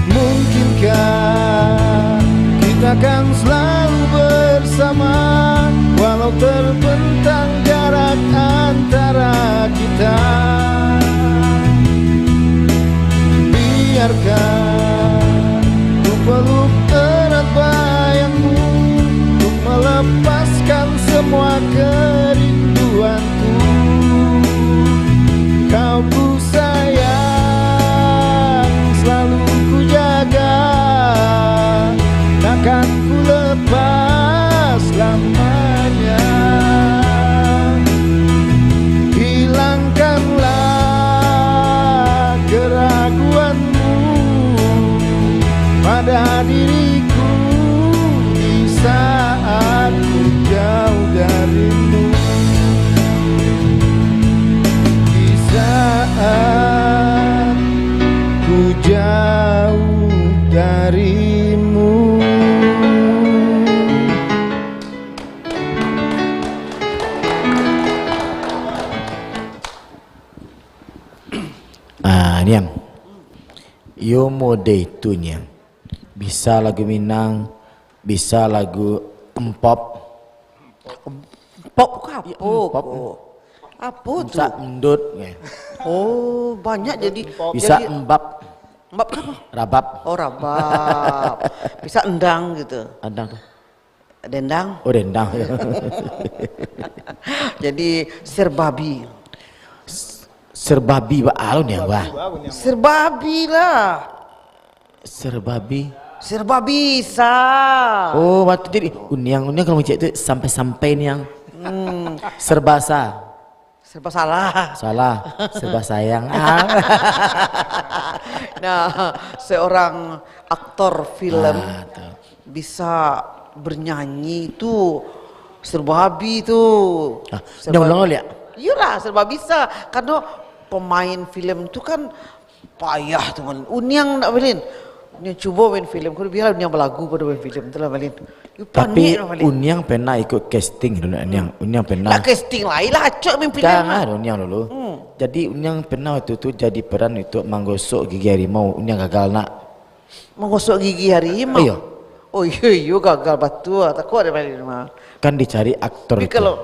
Mungkinkah kita akan selalu bersama, walau terbentang jarak antara kita. Biarkan ku peluk erat bayangmu untuk melepaskan semua kerinduanku. Kau ku sayang, selalu ku jaga, takkan ku lepas lamanya. Hilangkanlah diriku di saat ku jauh darimu, di saat ku jauh darimu. Ini yang yo mode itu nih, bisa lagu Minang, bisa lagu empop. Pop apa? Apa tuh? Bisa endut, Oh, banyak jadi. bisa jadi, embab, Mbak apa? rabab, Oh, rabab. Bisa endang gitu. andang tuh, Dendang. oh dendang. Jadi serbabi. Serbabi alun ya wah. Serbabi lah. Serbabi. Serba bisa. Oh, waktu jadi unyang kalau macam itu sampai nih yang serba Serba salah. salah, serba sayang. Nah, seorang aktor film bisa bernyanyi itu serba habis tuh. Dia ulang ya? Iyalah, serba bisa. Karena pemain film itu kan payah tuh. Unyang nak Malin. Unyang coba main film. Kau biar Unyang berlagu pada main film tu lah Malin. Tapi Unyang pernah ikut casting dulu Unyang pernah. Nak casting lain lah, acok main film. Jangan Unyang dulu. Jadi Unyang pernah waktu itu jadi peran itu menggosok gigi harimau. Unyang gagal nak. Menggosok gigi harimau. Iya. Oh iya gagal batu. Takut ada Malin mah. Kan dicari aktor Tapi itu. kalau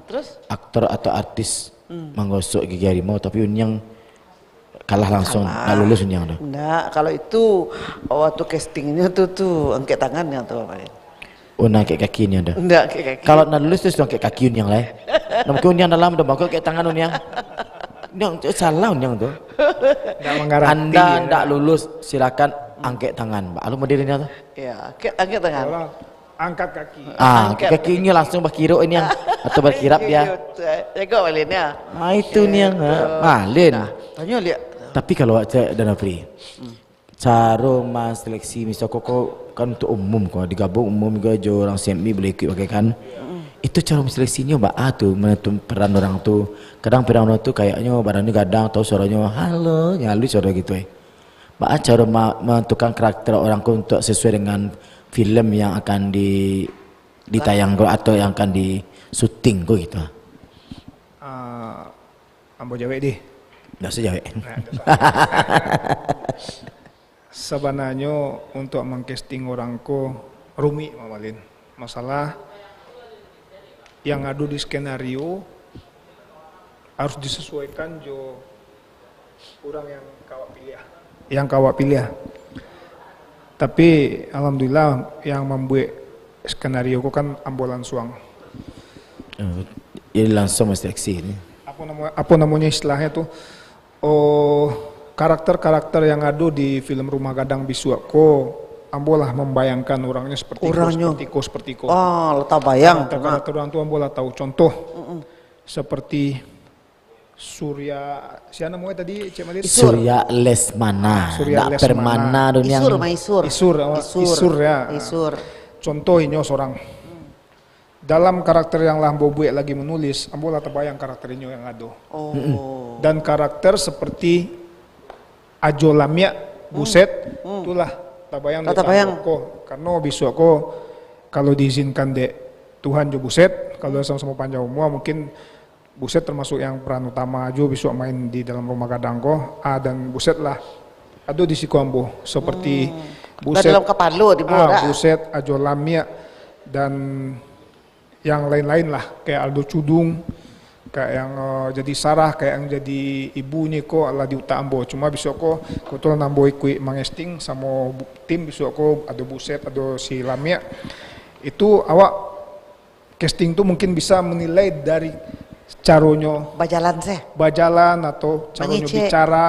terus Aktor atau artis menggosok gigi harimau, tapi Unyang kalah langsung. Nggak lulus Unyang tuh. enggak, kalau itu waktu castingnya tuh angkat tangannya tuh Malin. Oh, nak angkat kakinya dah. Enggak kayak kaki. Kalau nak lulus terus angkat kaki Unyang lah. Mungkin Unyang dalam dah bagus angkat tangan Unyang. Unyang salah Unyang tuh. Anda tidak lulus silakan angkat tangan. Mbak, lu mau dirinya tuh? Ya, angkat tangan. Angkat kaki. Angkat kakinya langsung berkirap ini yang atau berkirap dia. Jaga Malin ya. Itu nih yang Malin. Tanya lihat. Tapi kalau ada dana free, cara mas seleksi misal kok kan untuk umum kok digabung umum juga jo orang CMI boleh ikut pakai kan. Itu cara seleksinya mbak A tuh menentukan peran orang tuh. Kadang peran orang tuh kayaknya badannya gadang atau suaranya halo nyalu suara gitu Mbak A cara menentukan karakter orang tuh untuk sesuai dengan film yang akan ditayang atau yang akan di syuting kok gitu. Ambo jawab deh. Nggak usah jawab. Sebenarnya untuk mengcasting orangku rumit Malin. Masalah yang ada di skenario harus disesuaikan jo orang yang kawak pilih. Tapi alhamdulillah yang membuat skenario ku kan ambulan suang. Jadi langsung seleksi ini. Apa namanya istilahnya tuh? Oh, karakter-karakter yang ada di film Rumah Gadang Bisu ko ambolah membayangkan orangnya seperti ko. Oh, letak bayang. Karakter orang tua ambolah tahu. Contoh seperti Surya, siapa namanya tadi Cik Malin? Surya Lesmana. Surya Nggak Lesmana. Permana dunia. Isur ya. Contoh ini seorang. Dalam karakter yang Lambo Buek lagi menulis, ambolah terbayang karakternya yang ada. Dan karakter seperti Ajo Lamia, Buset, itulah terbayang di kok. Karena besok kok kalau diizinkan dek Tuhan jo Buset, kalau sama-sama panjang umur mungkin Buset termasuk yang peran utama Ajo besok main di dalam Rumah Gadang ko. Dan Buset lah. Ada di Sikombo seperti Buset. Dalam Kapalo di Bora. Buset, Ajo Lamia dan yang lain-lain lah kayak Aldo Cudung, kayak yang jadi Sarah, kayak yang jadi ibunya kok ala di Uta Ambo. Cuma besok kok kebetulan Ambo ikut mangesting sama tim besok kok ada Buset, ada si Lamia. Itu awak casting tuh mungkin bisa menilai dari caranya bajalan atau caranya bicara.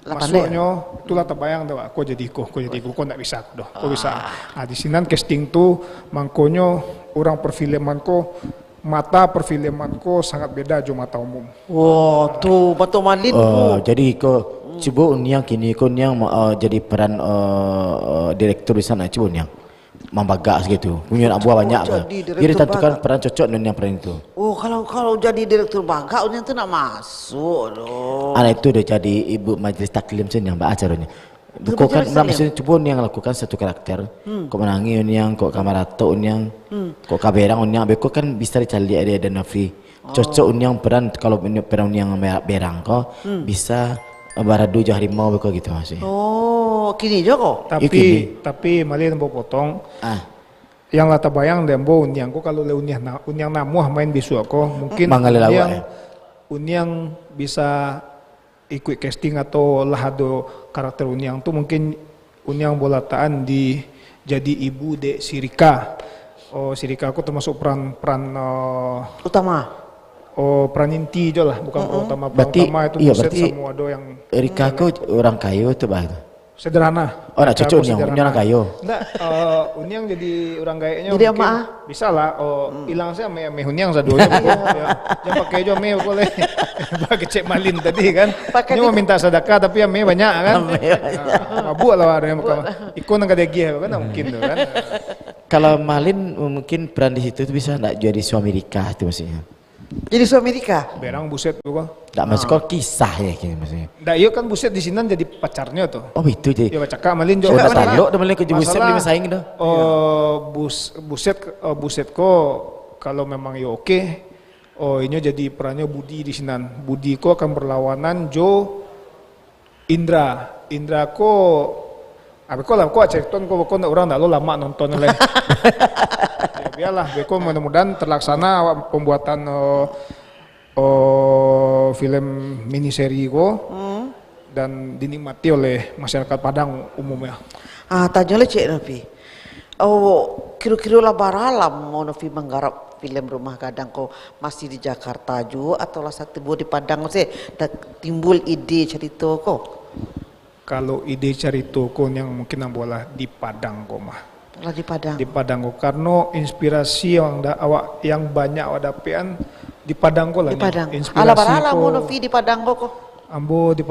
Masuknya itulah terbayang tuh kok jadi kok nggak bisa doh kok bisa. Nah di sini casting tuh mangkonyo orang perfilman ko mata perfilman ko sangat beda jo mata umum. Wow tuh mata Malin. Jadi kok Coba Unyang kini kau Unyang jadi peran direktur di sana. Coba Unyang membagak segitu. Punya anak buah banyak. Dia ditentukan peran cocok dengan peran itu. Oh, kalau jadi direktur bangga Unyang tuh nak masuk loh. Anak itu udah jadi ibu majelis taklim yang mbak acaranya. Kau kan maksudnya coba Unyang lakukan satu karakter. Kau menangi Unyang, kau kamerato Unyang, kau kaberang Unyang. Kau kan bisa dicari dia dan Nafri. Cocok Unyang peran kalau peran Unyang berang kau bisa baradu jah harimau beko gitu maksudnya. Oh, kini jo kok. Tapi malin mau potong. Yang lata bayang dembo Unyang ko kalau le Unyang namuah main bisu ako mungkin Unyang bisa ikut casting atau lahado karakter Unyang tuh mungkin Unyang bolataan di jadi ibu de Sirika. Oh, Sirika aku termasuk peran utama. Oh, peran inti aja lah, bukan peran utama. Berarti, utama itu iya berarti semua do yang Erika kau orang kayu tuh bah. Sederhana. Oh, nak cocok Unyang orang kayu. Enggak, Unyang jadi orang kayaknya jadi mungkin apa? bisa lah. Hilang saya me Unyang sadonya. Jangan pakai aja me boleh. Pakai cek malin tadi kan. Ini mau minta sedekah tapi ya me banyak kan. Mabuk lah ada yang ikut nang kadegi kan mungkin tuh kan. Kalau malin mungkin peran di situ tuh bisa enggak jadi suami Rika itu maksudnya. Jadi suami Rika? Berang buset bukan? Enggak masuk kok kisah ya gitu maksudnya. Nggak, iya kan buset di sini jadi pacarnya tuh. Oh itu jadi. Ya baca kak malin juga. Oh talok dah malin ke buset lima saing dah. Buset ko kalau memang ya oke. Oh ini jadi perannya Budi di sini. Budi ko akan berlawanan Indra ko apa ko lah ko cekton ko orang dah lo lama nonton oleh. Biarlah, beko mudah-mudahan terlaksana pembuatan film miniseri ko dan dinikmati oleh masyarakat Padang umumnya. Tanya le cek Novi. Oh, kira-kira lah baralam mau Novi menggarap film Rumah Gadang ko masih di Jakarta juga atau lah satu di Padang sih timbul ide cerita ko. Kalau ide cerita ko yang mungkin boleh di Padang ko mah. Di Padang. Di Padang karena inspirasi yang banyak wadapian di Padang ko lah. Di Padang. Inspirasi ala mo Novi di Padang ko. Ambo di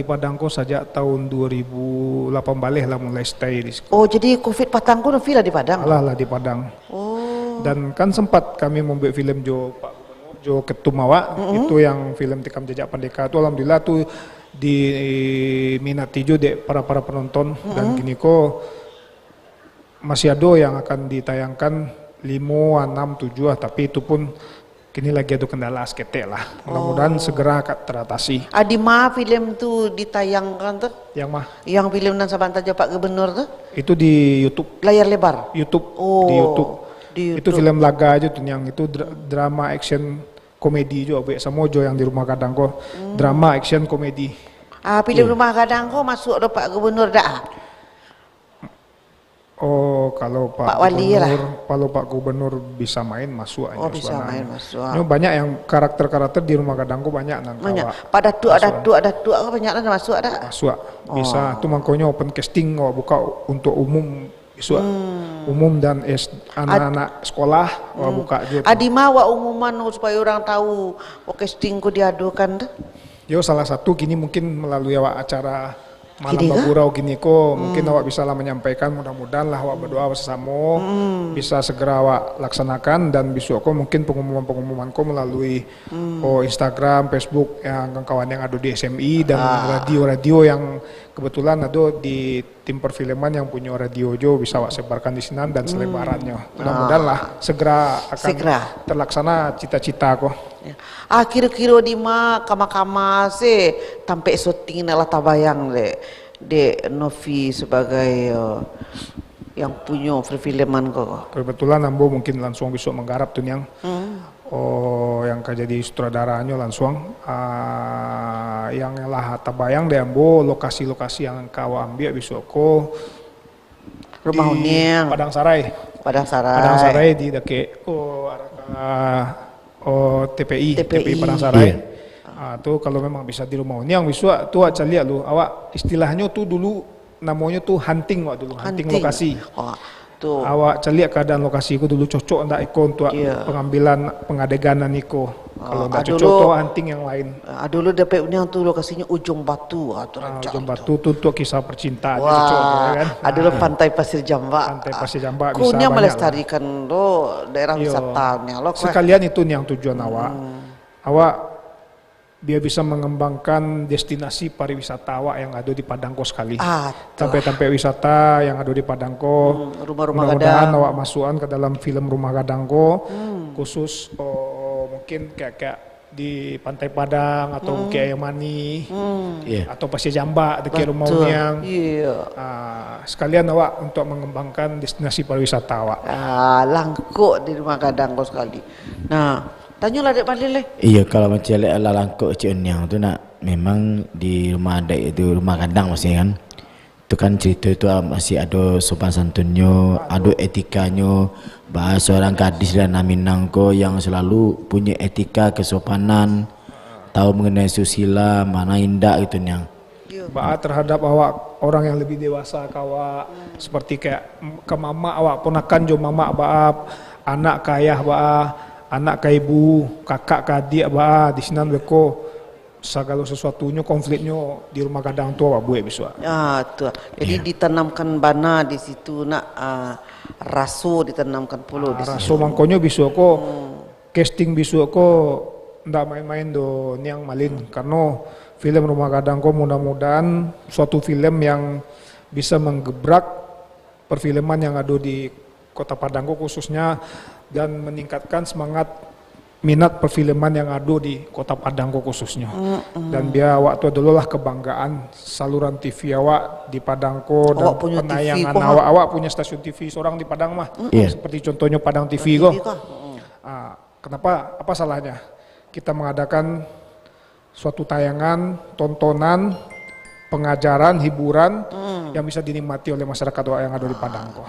Padang ko sejak tahun 2008 balik lah mulai stay di sekolah. Oh jadi Covid Padang ko Novi lah di Padang. Lah di Padang. Oh. Dan kan sempat kami membuat film Pak Gubernur Jo Ketumawa itu yang film Tikam Jejak Pendeka itu alhamdulillah tuh diminati juga para penonton dan gini ko masih ada yang akan ditayangkan 5, 6, 7 tapi itu pun kini lagi ada kendala sekete lah. Mudah-mudahan segera teratasi. Di mana film tu ditayangkan tuh? Yang mah? Yang film dan Sabanta Pak Gubernur tuh? Itu di YouTube. Layar lebar? YouTube. Oh. Di YouTube. Itu film laga aja tuh yang itu drama action komedi juga sama jo yang di Rumah Gadang ko. Drama action komedi. Film Rumah Gadang ko masuk ada Pak Gubernur dah. Oh, kalau Pak Gubernur bisa main masuk aja. Oh, bisa main masuk. Ini banyak yang karakter-karakter di Rumah Gadangku banyak nang. Banyak. Pada ada banyak lah masuk ada. Masuk. Bisa. Itu makanya open casting buka untuk umum bisa. Umum dan anak-anak sekolah buka juga. Adima wa umuman supaya orang tahu casting ku diadukan tuh. Yo salah satu kini mungkin melalui acara Malam Bagurau gini ko mungkin awak bisa lah menyampaikan mudah-mudahan lah awak berdoa bersama bisa segera awak laksanakan dan besok ko mungkin pengumuman ko melalui Instagram, Facebook yang kawan yang ada di SMI dan radio-radio yang kebetulan ada di tim perfilman yang punya radio jo bisa awak sebarkan di sini dan selebarannya. Mudah-mudahan lah segera akan terlaksana cita-cita ko. Kira-kira di ma kama-kama se tampe syuting lah tabayang de Novi sebagai yang punya perfilman kok. Kebetulan ambo mungkin langsung besok menggarap tuh yang yang jadi sutradaranya langsung yang lah tabayang de ambo lokasi-lokasi yang kau ambil besok ko Rumah Unyang Padang Sarai di dake TPI Padang Sarai. Tuh kalau memang bisa di Rumah Unyang bisa tuh aja lihat lu awak istilahnya tuh dulu namanya tuh hunting lokasi. Tuh. Awak celiak keadaan lokasi ku dulu cocok ndak iko untuk pengambilan pengadeganan iko. Kalau ndak cocok tuh anting yang lain. Dulu DP Uniang tuh lokasinya Ujung Batu, Ujung Batu tuh untuk kisah percintaan. Wah, cocok, ya kan? Dulu Pantai Pasir Jamba. Pantai Pasir Jamba bisa Kunya banyak melestarikan lo daerah wisatanya lo. Sekalian itu yang tujuan awak. Awak dia bisa mengembangkan destinasi pariwisata awak yang ada di Padangko sekali. Tempat-tempat wisata yang ada di Padangko. Rumah-rumah Mudah-mudahan gadang. awak masukkan ke dalam film Rumah Gadangko, khusus mungkin kayak di Pantai Padang atau mungkin Ayamani, atau Pasir Jamba dekat rumah Uniang. Sekalian awak untuk mengembangkan destinasi pariwisata awak. Langkuk di Rumah Gadangko sekali. Nah, tanyalah Dek Balil le. Iya, kalau macam langkuk Cik Uniang tu nak memang di rumah adik itu rumah kandang masih kan. Itu kan cerita itu masih ada sopan santunnya, ada etikanya. Bahasa orang gadis dan Minang ko yang selalu punya etika kesopanan, tahu mengenai susila, mana indah gitu Niang. Terhadap awak orang yang lebih dewasa kawa, seperti kayak ke mama awak ponakan jo mama baap, anak ke ayah anak ke ibu, kakak ke adik di sinan beko segala sesuatunya konfliknya di Rumah Gadang tu awak buat bisa. Tuh. Jadi ditanamkan bana di situ nak raso ditanamkan puluh di situ. Raso mangkonyo bisa ko casting bisa ko ndak main-main do Niang Malin karena film Rumah Gadang ko mudah-mudahan suatu film yang bisa menggebrak perfilman yang ada di Kota Padangko khususnya dan meningkatkan semangat minat perfilman yang ada di Kota Padangko khususnya. Dan biar waktu adalah kebanggaan saluran TV awak di Padangko dan penayangan awak punya stasiun TV seorang di Padang mah. Seperti contohnya Padang TV kok. Kenapa? Apa salahnya kita mengadakan suatu tayangan, tontonan, pengajaran, hiburan yang bisa dinikmati oleh masyarakat yang ada di Padangko.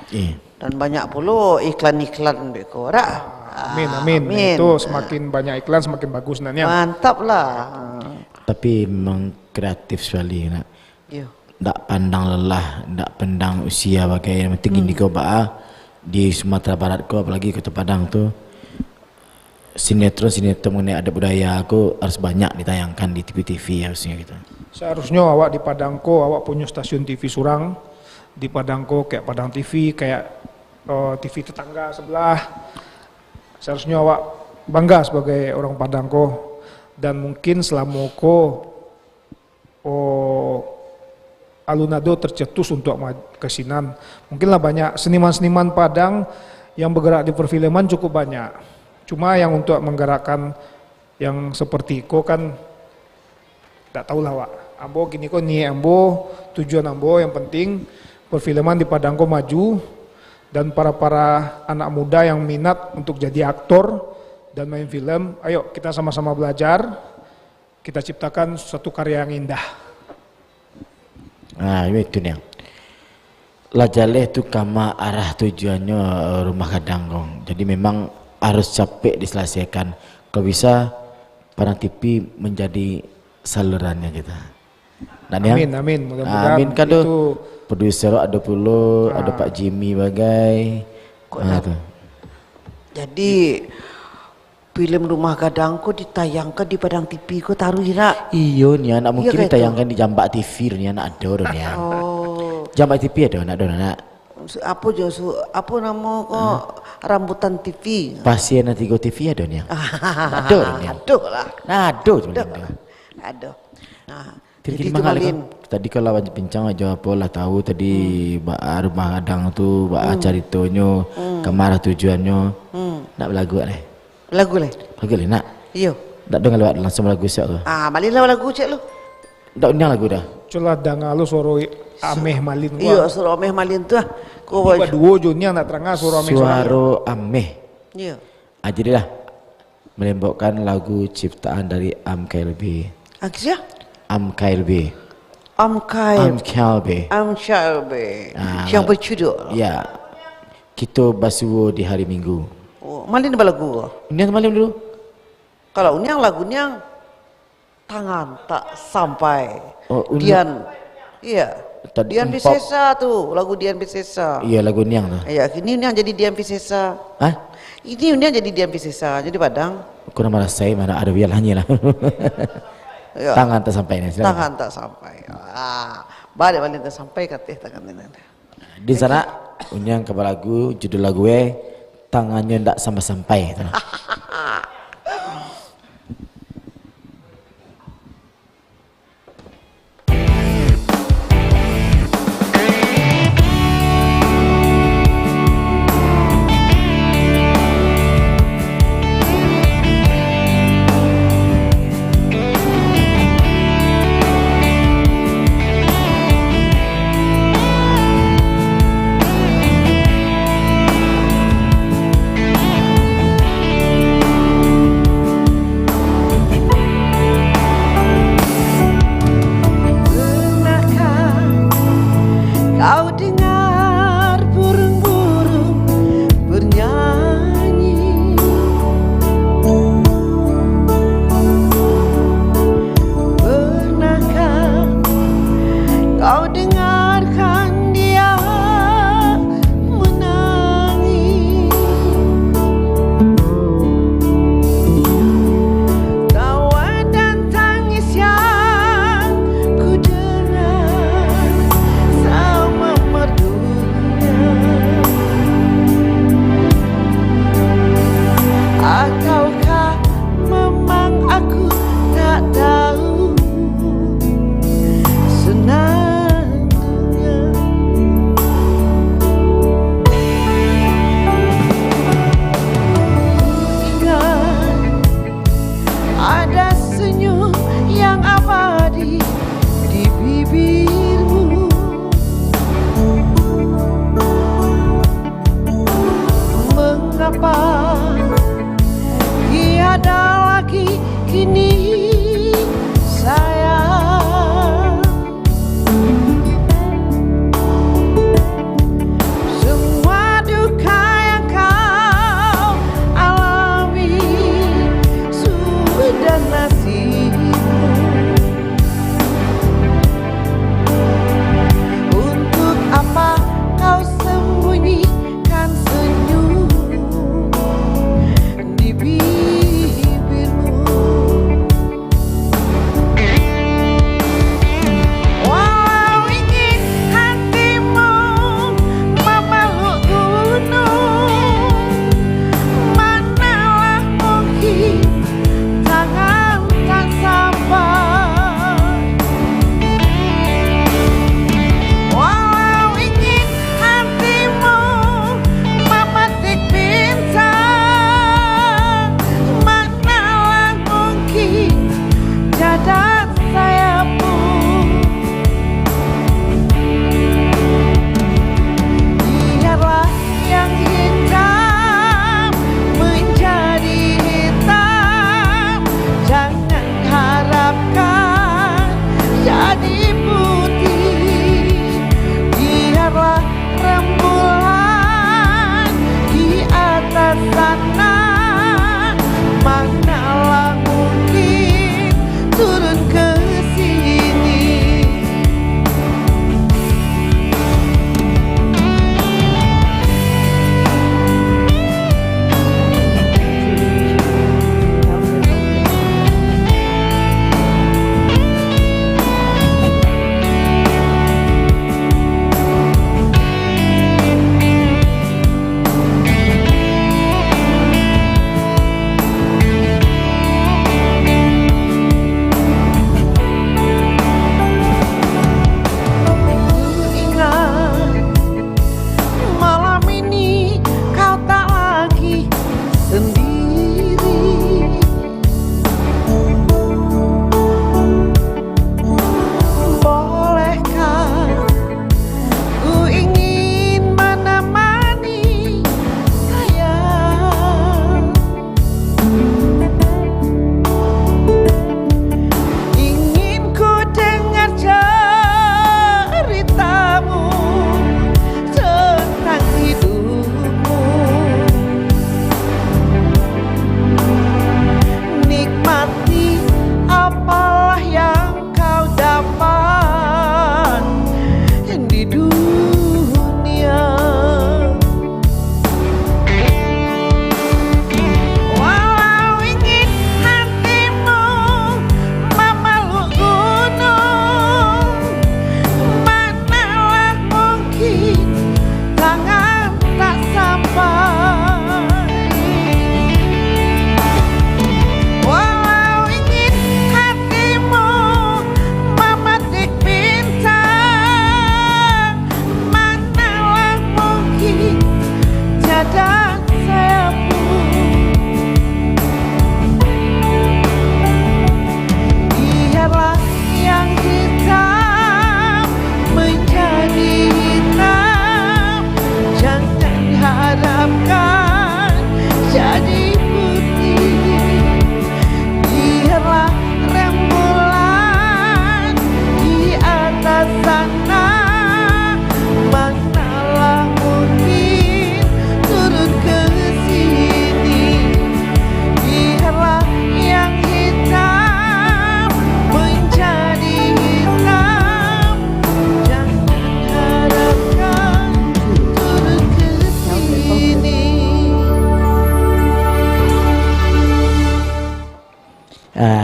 Dan banyak pula iklan-iklan beko dah. Amin. Itu semakin banyak iklan semakin bagus nanti. Mantap lah. Tapi memang kreatif sekali nak. Ndak pandang lelah, ndak pandang usia bagai yang penting ini kau di Sumatera Barat kau apalagi Kota Padang tu sinetron mengenai adat budaya aku harus banyak ditayangkan di TV-TV harusnya gitu. Seharusnya awak di Padangko awak punya stasiun TV surang di Padangko kayak Padang TV kayak TV tetangga sebelah. Seharusnya awak bangga sebagai orang Padangko dan mungkin selama alunado tercetus untuk kesinan. Mungkinlah banyak seniman-seniman Padang yang bergerak di perfilman cukup banyak. Cuma yang untuk menggerakkan yang seperti ko kan tak tahulah Wak. Ambo gini ko ni ambo tujuan ambo yang penting perfilman di Padangko maju dan para anak muda yang minat untuk jadi aktor dan main film, ayo kita sama-sama belajar, kita ciptakan suatu karya yang indah. Itu nih. Lajaleh itu kama arah tujuannya Rumah Gadang. Jadi memang harus capek diselesaikan. Kalau bisa Padang TV menjadi salurannya kita. Amin. Mudah-mudahan amin kan itu produser ada pula, ada Pak Jimmy bagai. Jadi film Rumah Gadangko ditayangkan di Padang TV ko taruh nak. Iyo nih anak mungkin ditayangkan di Jambak TV nih anak ada nih. Jambak TV ada anak. Apa nama kok Rambutan TV. Pasien Tigo TV ada nih. Ada. Jadi tadi kalau bincang aja pola tahu tadi Rumah Gadang tu caritonyo kemana tujuannya nak belagu leh. Lagu leh nak. Iyo. Tak dengar lewat langsung lagu siap tu. Malin lagu cek lu. Tak undang lagu dah. Cola dangalu suara Ameh Malin. Iya suara Ameh Malin tu. Tiba dua jonya nak terangah suara Ameh. Suara Ameh. Iya. Jadilah melembokkan lagu ciptaan dari KLB. Akhirnya? KLB. KLB. Yang berjudul. Ya. Kita basuh di hari Minggu. Malin apa lagu? Uniang Malin dulu. Kalau Uniang lagunya tangan tak sampai. Dian. Iya. Dian Piscesa tuh, lagu Dian Piscesa. Iya lagu Niang tuh. Iya, ini Uniang jadi Dian Piscesa. Hah? Ini Uniang jadi Dian Piscesa, jadi Padang. Aku nama saya mana ada biar hanya lah. Ya. Tangan tak sampai nih. Tangan tak sampai. Balik tak sampai katanya tangan ini. Di sana Uniang ke lagu, judul lagu tangannya ndak sampai. dan sayapmu. Biarlah yang hitam menjadi hitam, jangan harapkan jadi putih. Biarlah rembulan di atas sana, manalah mungkin turun ke sini. Biarlah yang hitam menjadi hitam, jangan harapkan turun ke sini.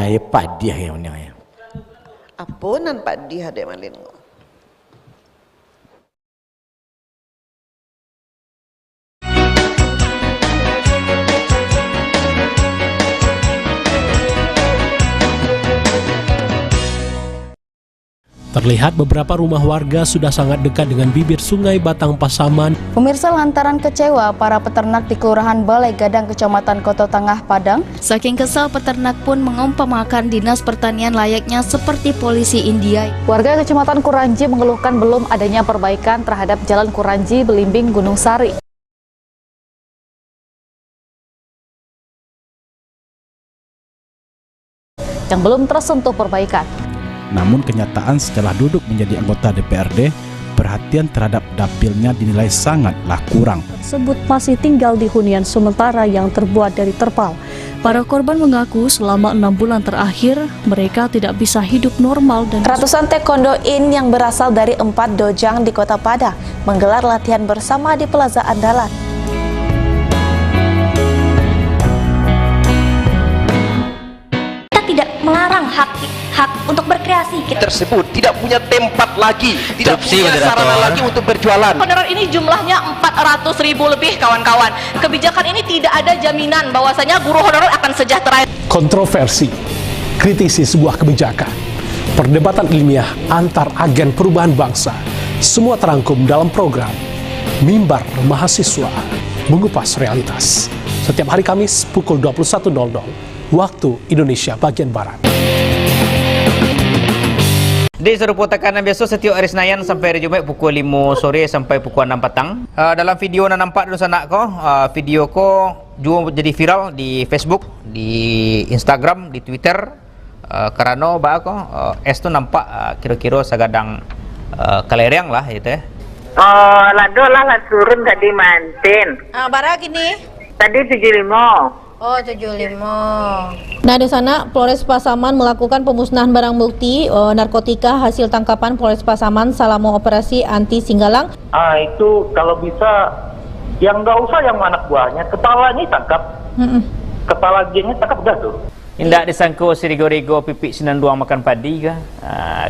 Ya padiah yang ini. Apunan Pak Dia dek malin. Terlihat beberapa rumah warga sudah sangat dekat dengan bibir sungai Batang Pasaman. Pemirsa, lantaran kecewa para peternak di Kelurahan Balai Gadang, Kecamatan Kota Tangah, Padang. Saking kesal, peternak pun mengumpamakan Dinas Pertanian layaknya seperti polisi India. Warga Kecamatan Kuranji mengeluhkan belum adanya perbaikan terhadap Jalan Kuranji Belimbing Gunung Sari. Yang belum tersentuh perbaikan. Namun kenyataan setelah duduk menjadi anggota DPRD, perhatian terhadap dapilnya dinilai sangatlah kurang. Tersebut masih tinggal di hunian sementara yang terbuat dari terpal. Para korban mengaku selama 6 bulan terakhir mereka tidak bisa hidup normal dan ratusan taekwondo in yang berasal dari 4 dojang di Kota Padang menggelar latihan bersama di Plaza Andalan. Kita tidak melarang hak untuk berkreasi. Kita tersebut tidak punya tempat lagi, tidak punya sarana lagi untuk berjualan. Honorer ini jumlahnya 400.000 lebih, kawan-kawan. Kebijakan ini tidak ada jaminan bahwasanya guru honorer akan sejahtera. Kontroversi, kritisi sebuah kebijakan, perdebatan ilmiah antar agen perubahan bangsa, semua terangkum dalam program Mimbar Mahasiswa, mengupas realitas. Setiap hari Kamis pukul 21.00 waktu Indonesia bagian Barat. Di serupa tekanan biasa setiap hari Senin sampai hari Jumaat pukul 5 sore sampai pukul 6 petang. Dalam video yang nampak di sana ko, video ko juga jadi viral di Facebook, di Instagram, di Twitter. Karena es tu nampak kira-kira sagadang kalereng lah gitu ya. Oh, lado lah turun tadi mantin. Bara gini? Tadi 75. Oh, 75. Nah, di sana Polres Pasaman melakukan pemusnahan barang bukti narkotika hasil tangkapan Polres Pasaman selama operasi anti Singgalang. Itu kalau bisa yang nggak usah yang anak buahnya, kepalanya tangkap. Kepala gengnya tangkap dah tuh. Indak disangka sirigo-rigo pipik sinanduang makan padi kah?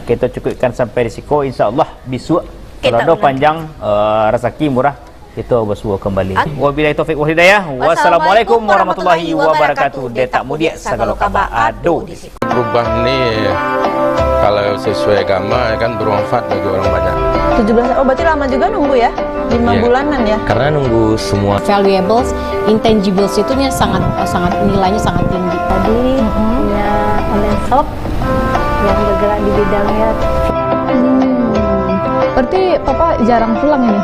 Kita cukupkan sampai risiko, insya-Allah besok kalau ada panjang rezeki murah kita bersua kembali. Wabillahi taufik wal hidayah. Wassalamualaikum warahmatullahi wabarakatuh. Detak mudia segala kabar ado di situ. Berubah ni kalau sesuai agama kan bermanfaat bagi orang banyak. 17, oh berarti lama juga nunggu ya? 5 bulanan ya? Karena nunggu semua valuables, intangibles itu sangat nilainya sangat tinggi. Tadi punya online shop yang bergerak di bidangnya. Berarti Papa jarang pulang ini?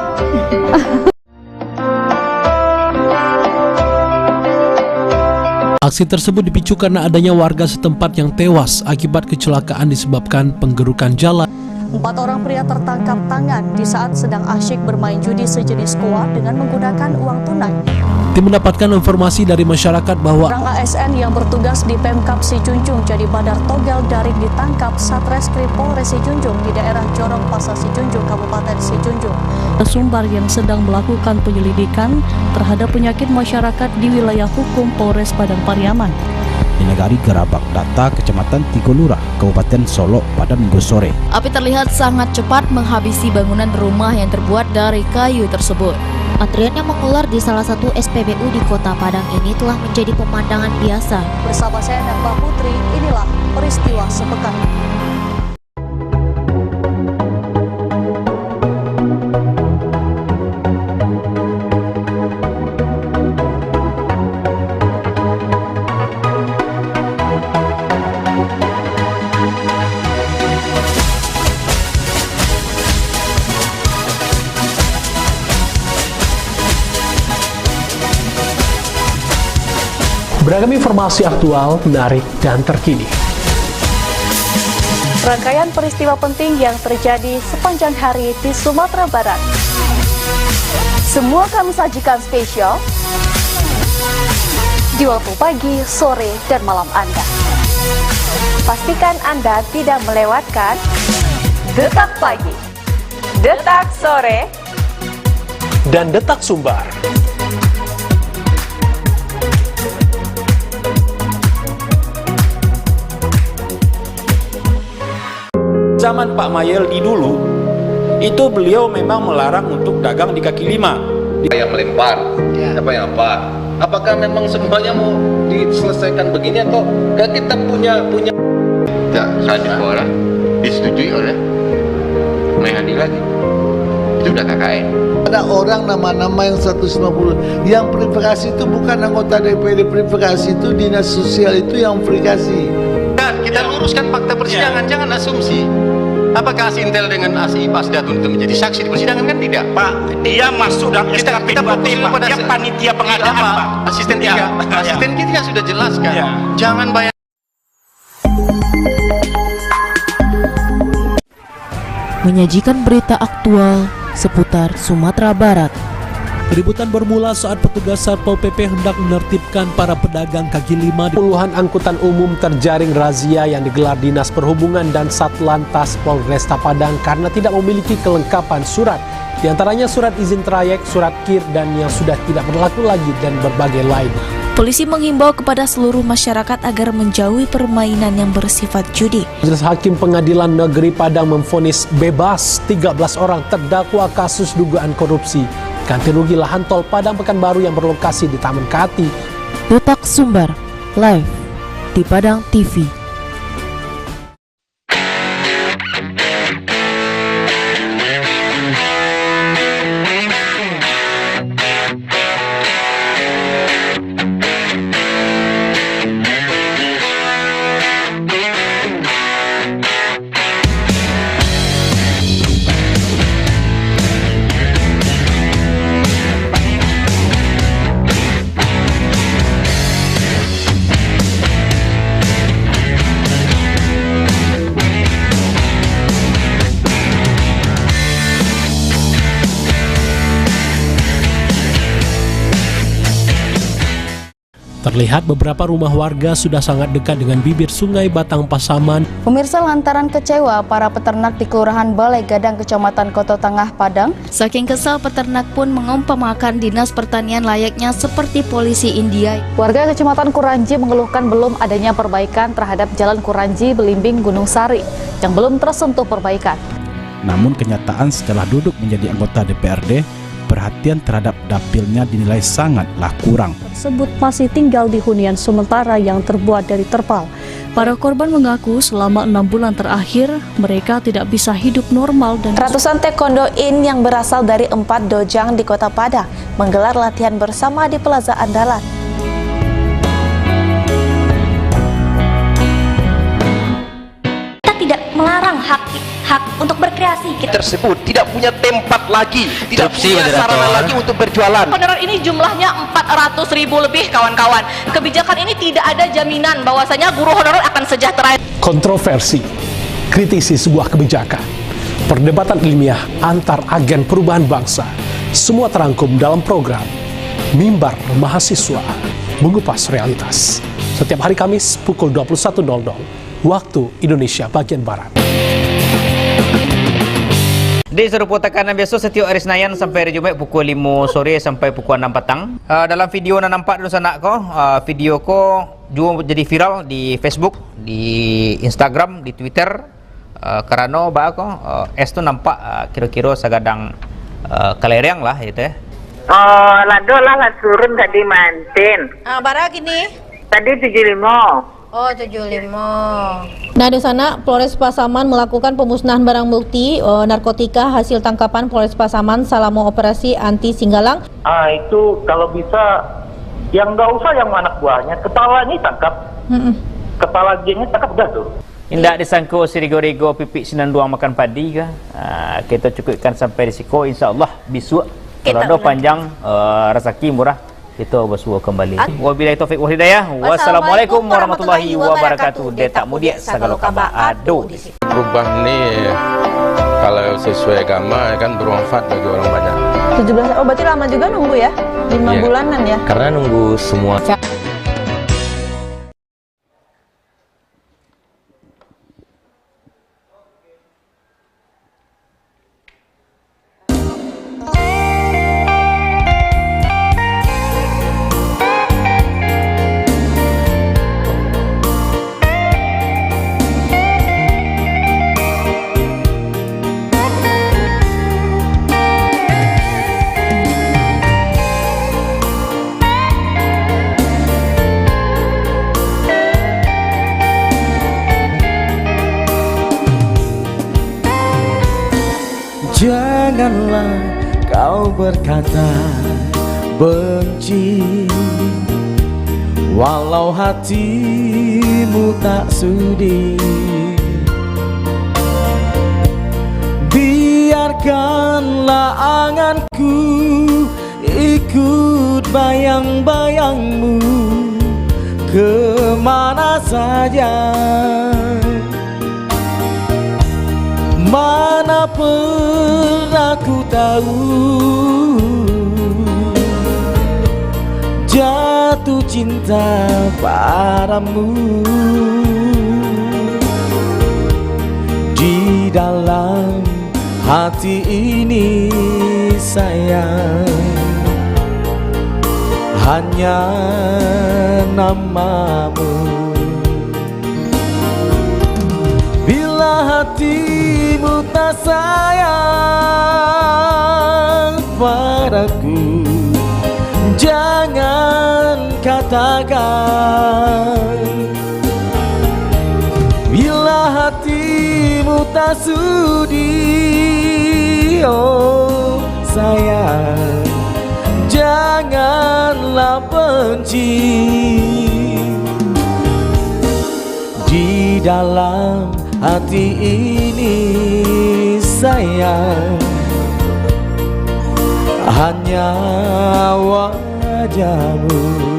Aksi tersebut dipicu karena adanya warga setempat yang tewas akibat kecelakaan disebabkan penggerukan jalan. 4 orang pria tertangkap tangan di saat sedang asyik bermain judi sejenis koa dengan menggunakan uang tunai. Tim mendapatkan informasi dari masyarakat bahwa orang ASN yang bertugas di Pemkab Sijunjung jadi bandar togel daring ditangkap Satreskrim Polres Sijunjung di daerah Jorong Pasar Sijunjung, Kabupaten Sijunjung. Sumbar yang sedang melakukan penyelidikan terhadap penyakit masyarakat di wilayah hukum Polres Padang Pariaman. Di Negari Gerabak Data, Kecamatan Tigolura, Kabupaten Solok pada Minggu sore. Api terlihat sangat cepat menghabisi bangunan rumah yang terbuat dari kayu tersebut. Antrian yang mengular di salah satu SPBU di Kota Padang ini telah menjadi pemandangan biasa. Bersama saya dan Mbak Putri, inilah peristiwa sepekan. Beragam informasi aktual, menarik, dan terkini. Rangkaian peristiwa penting yang terjadi sepanjang hari di Sumatera Barat. Semua kami sajikan spesial di waktu pagi, sore, dan malam Anda. Pastikan Anda tidak melewatkan Detak Pagi, Detak Sore, dan Detak Sumbar. Zaman Pak Mayeldi dulu, itu beliau memang melarang untuk dagang di kaki lima. Yang melempar, siapa yang apa? Apakah memang semuanya mau diselesaikan begini atau kita punya tidak 100 orang disetujui oleh Mayeldi lagi? Itu udah KKN. Ada orang nama-nama yang 150 yang verifikasi itu bukan anggota DPD, verifikasi itu dinas sosial itu yang verifikasi. Kita luruskan fakta persidangan, jangan asumsi. Apakah Asintel dengan ASI Pasdatun itu menjadi saksi di persidangan? Kan tidak, Pak. Dia masuk dalam SKP 2T, Pak. Dia panitia pengadaan, Pak. Asisten 3. Asisten kita sudah jelaskan. Jangan bayar. Menyajikan berita aktual seputar Sumatera Barat. Keributan bermula saat petugas Satpol PP hendak menertibkan para pedagang kaki lima. Puluhan angkutan umum terjaring razia yang digelar Dinas Perhubungan dan Satlantas Polresta Padang karena tidak memiliki kelengkapan surat. Di antaranya surat izin trayek, surat KIR, dan yang sudah tidak berlaku lagi, dan berbagai lain. Polisi menghimbau kepada seluruh masyarakat agar menjauhi permainan yang bersifat judi. Majelis Hakim Pengadilan Negeri Padang memvonis bebas 13 orang terdakwa kasus dugaan korupsi ganti rugi lahan tol Padang Pekanbaru yang berlokasi di Taman Kati. Detak Sumbar, live di Padang TV. Terlihat beberapa rumah warga sudah sangat dekat dengan bibir sungai Batang Pasaman. Pemirsa, lantaran kecewa para peternak di Kelurahan Balai Gadang, Kecamatan Koto Tangah, Padang. Saking kesal, peternak pun mengumpamakan Dinas Pertanian layaknya seperti polisi India. Warga Kecamatan Kuranji mengeluhkan belum adanya perbaikan terhadap Jalan Kuranji Belimbing Gunung Sari yang belum tersentuh perbaikan. Namun kenyataan setelah duduk menjadi anggota DPRD, perhatian terhadap dapilnya dinilai sangatlah kurang. Tersebut masih tinggal di hunian sementara yang terbuat dari terpal. Para korban mengaku selama 6 bulan terakhir mereka tidak bisa hidup normal dan ratusan taekwondo in yang berasal dari 4 dojang di Kota Padang menggelar latihan bersama di Plaza Andalan. Kita tidak melarang hak untuk berkreasi. Kita tersebut tidak punya tempat lagi, tidak punya sarana lagi untuk berjualan. Honorer ini jumlahnya 400.000 lebih, kawan-kawan. Kebijakan ini tidak ada jaminan bahwasanya guru honorer akan sejahtera. Kontroversi, kritisi sebuah kebijakan, perdebatan ilmiah antar agen perubahan bangsa, semua terangkum dalam program Mimbar Mahasiswa, mengupas realitas. Setiap hari Kamis pukul 21.00 waktu Indonesia bagian Barat. Di serupa tekanan biasa setiap hari Senin sampai hari Jumaat pukul 5 sore sampai pukul 6 petang. Dalam video yang nampak di sana video ko juga jadi viral di Facebook, di Instagram, di Twitter. Karena es tu nampak kira-kira sagadang kalereng lah gitu ya. Oh, lado lah turun tadi mantin. Bara gini? Tadi 75. Oh, 75. Nah, di sana Polres Pasaman melakukan pemusnahan barang bukti narkotika hasil tangkapan Polres Pasaman selama operasi anti Singgalang. Itu kalau bisa yang nggak usah yang anak buahnya, kepala ini tangkap. Kepala gengnya tangkap dah tuh. Indah disangka sirigo-rigo pipik sinanduang makan padi kah? Kita cukupkan sampai risiko, insya Allah bisu. Kalau ada panjang rezeki murah Kita bersua kembali. Wabillahi taufik wal hidayah. Wassalamualaikum warahmatullahi wabarakatuh. Dia tak mudik segala kabar ado di sini. Perubahan ni kalau sesuai agama kan bermanfaat bagi orang banyak. 17. Oh, berarti lama juga nunggu ya? 5 bulanan ya? Karena nunggu semua. Janganlah kau berkata benci, walau hatimu tak sudi. Biarkanlah anganku ikut bayang-bayangmu kemana saja. Mana pernah ku tahu jatuh cinta padamu. Di dalam hati ini sayang, hanya namamu. Bila hatimu tak sayang padaku, jangan katakan. Bila hatimu tak sudi, oh sayang, janganlah benci. Di dalam hati ini sayang, hanya wajahmu.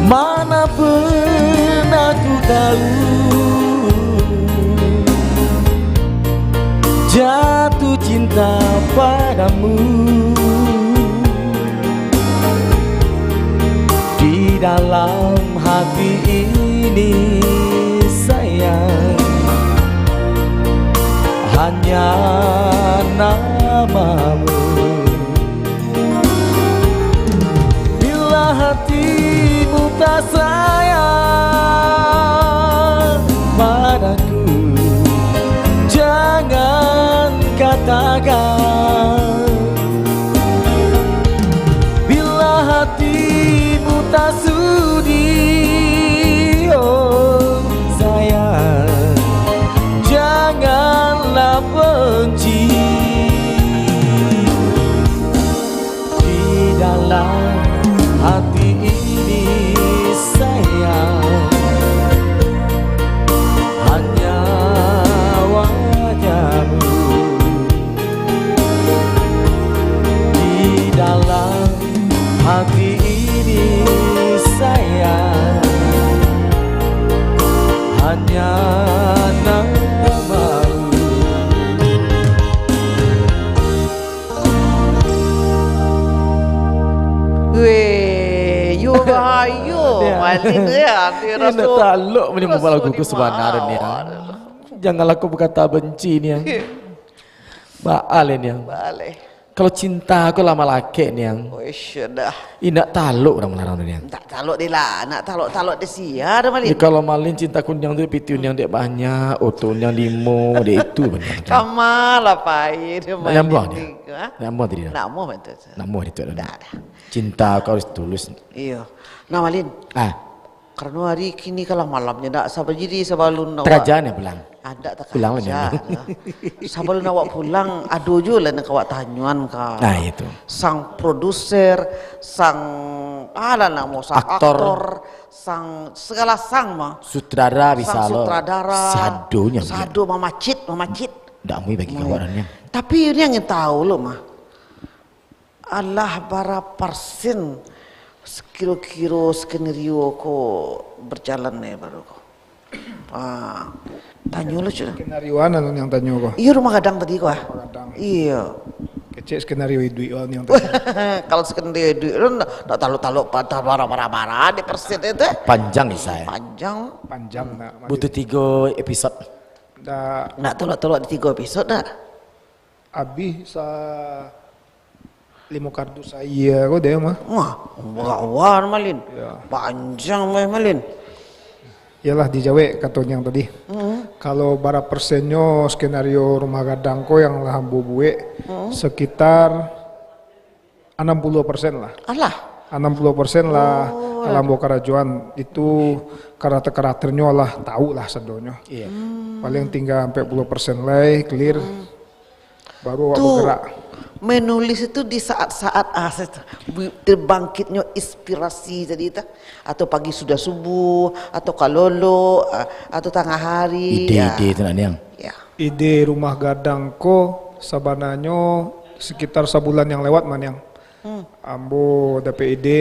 Mana pernah ku tahu jatuh cinta padamu. Di dalam hati ini sayang, hanya namamu. Bila hatimu tak sayang padaku, jangan katakan. Bila hatimu tak sudi, oh sayang, janganlah benci. Di dalam hati ini sayang, hanya wajahmu. Di dalam hati ini sayang, hanya namamu. Weh, you bahayu, malin ya. Ini taluk menyebut lagu ku sebenarnya. Janganlah kau berkata benci ni. Baal ini. Balik. Kalau cinta aku lama laki nih yang. Wish dah. Indak taluk orang melarang dia. Tak taluk dia lah, nak taluk dia sia dah Malin. Ya, kalau Malin cinta kunyang tu pitun yang dia banyak, otun yang 5 dia itu banyak. Kamalah pai dia Malin. Nak buang dia. Nak buang tadi dah. Nak mau betul. Nak buang itu dah. Cinta kau harus tulus. Iya. Nah Malin. Karena hari kini kalau malamnya tak sabar jadi sebelum nak. Kerajaan ya pulang. Ada tak pulang kerja. Sebelum awak pulang, aduh je lah nak awak tanyuan ka. Nah itu. Sang produser, sang nak mau sang aktor, sang segala sang mah. Sutradara bisa sang lo. Sutradara. Sadonya. Sado mamacit. Tak mau bagi kawarannya. Tapi ini yang tahu lo mah. Allah bara persen kira-kira skenario ko berjalan nih baru ko. Tanya lo cuy. Skenario ana yang tanya ko? Iya Rumah Gadang tadi ko. Iya. Kecil skenario itu yang tanya. Kalau skenario itu lo tak taluk patah bara di persen itu. Panjang nih saya. Panjang nak. Butuh 3 episode. Nak tolak di 3 episode dah. Abis sa 5 kardus saya kok deh mah. Wah, Malin. Panjang Malin. Yalah di Jawa katanya yang tadi. Kalau bara persennya skenario Rumah Gadang ko yang lah bubuwe sekitar 60% lah. Alah. 60% lah alam karajuan itu karakternya lah tahu lah sedonya. Iya. Paling tinggal 40% lah clear. Baru awak bergerak. Menulis itu di saat-saat terbangkitnya inspirasi tadi itu, atau pagi sudah subuh, atau kalolo, atau tengah hari. Ide-ide itu nak yang. Ide Rumah Gadang ko sebenarnya sekitar sebulan yang lewat man yang. Ambo dapat ide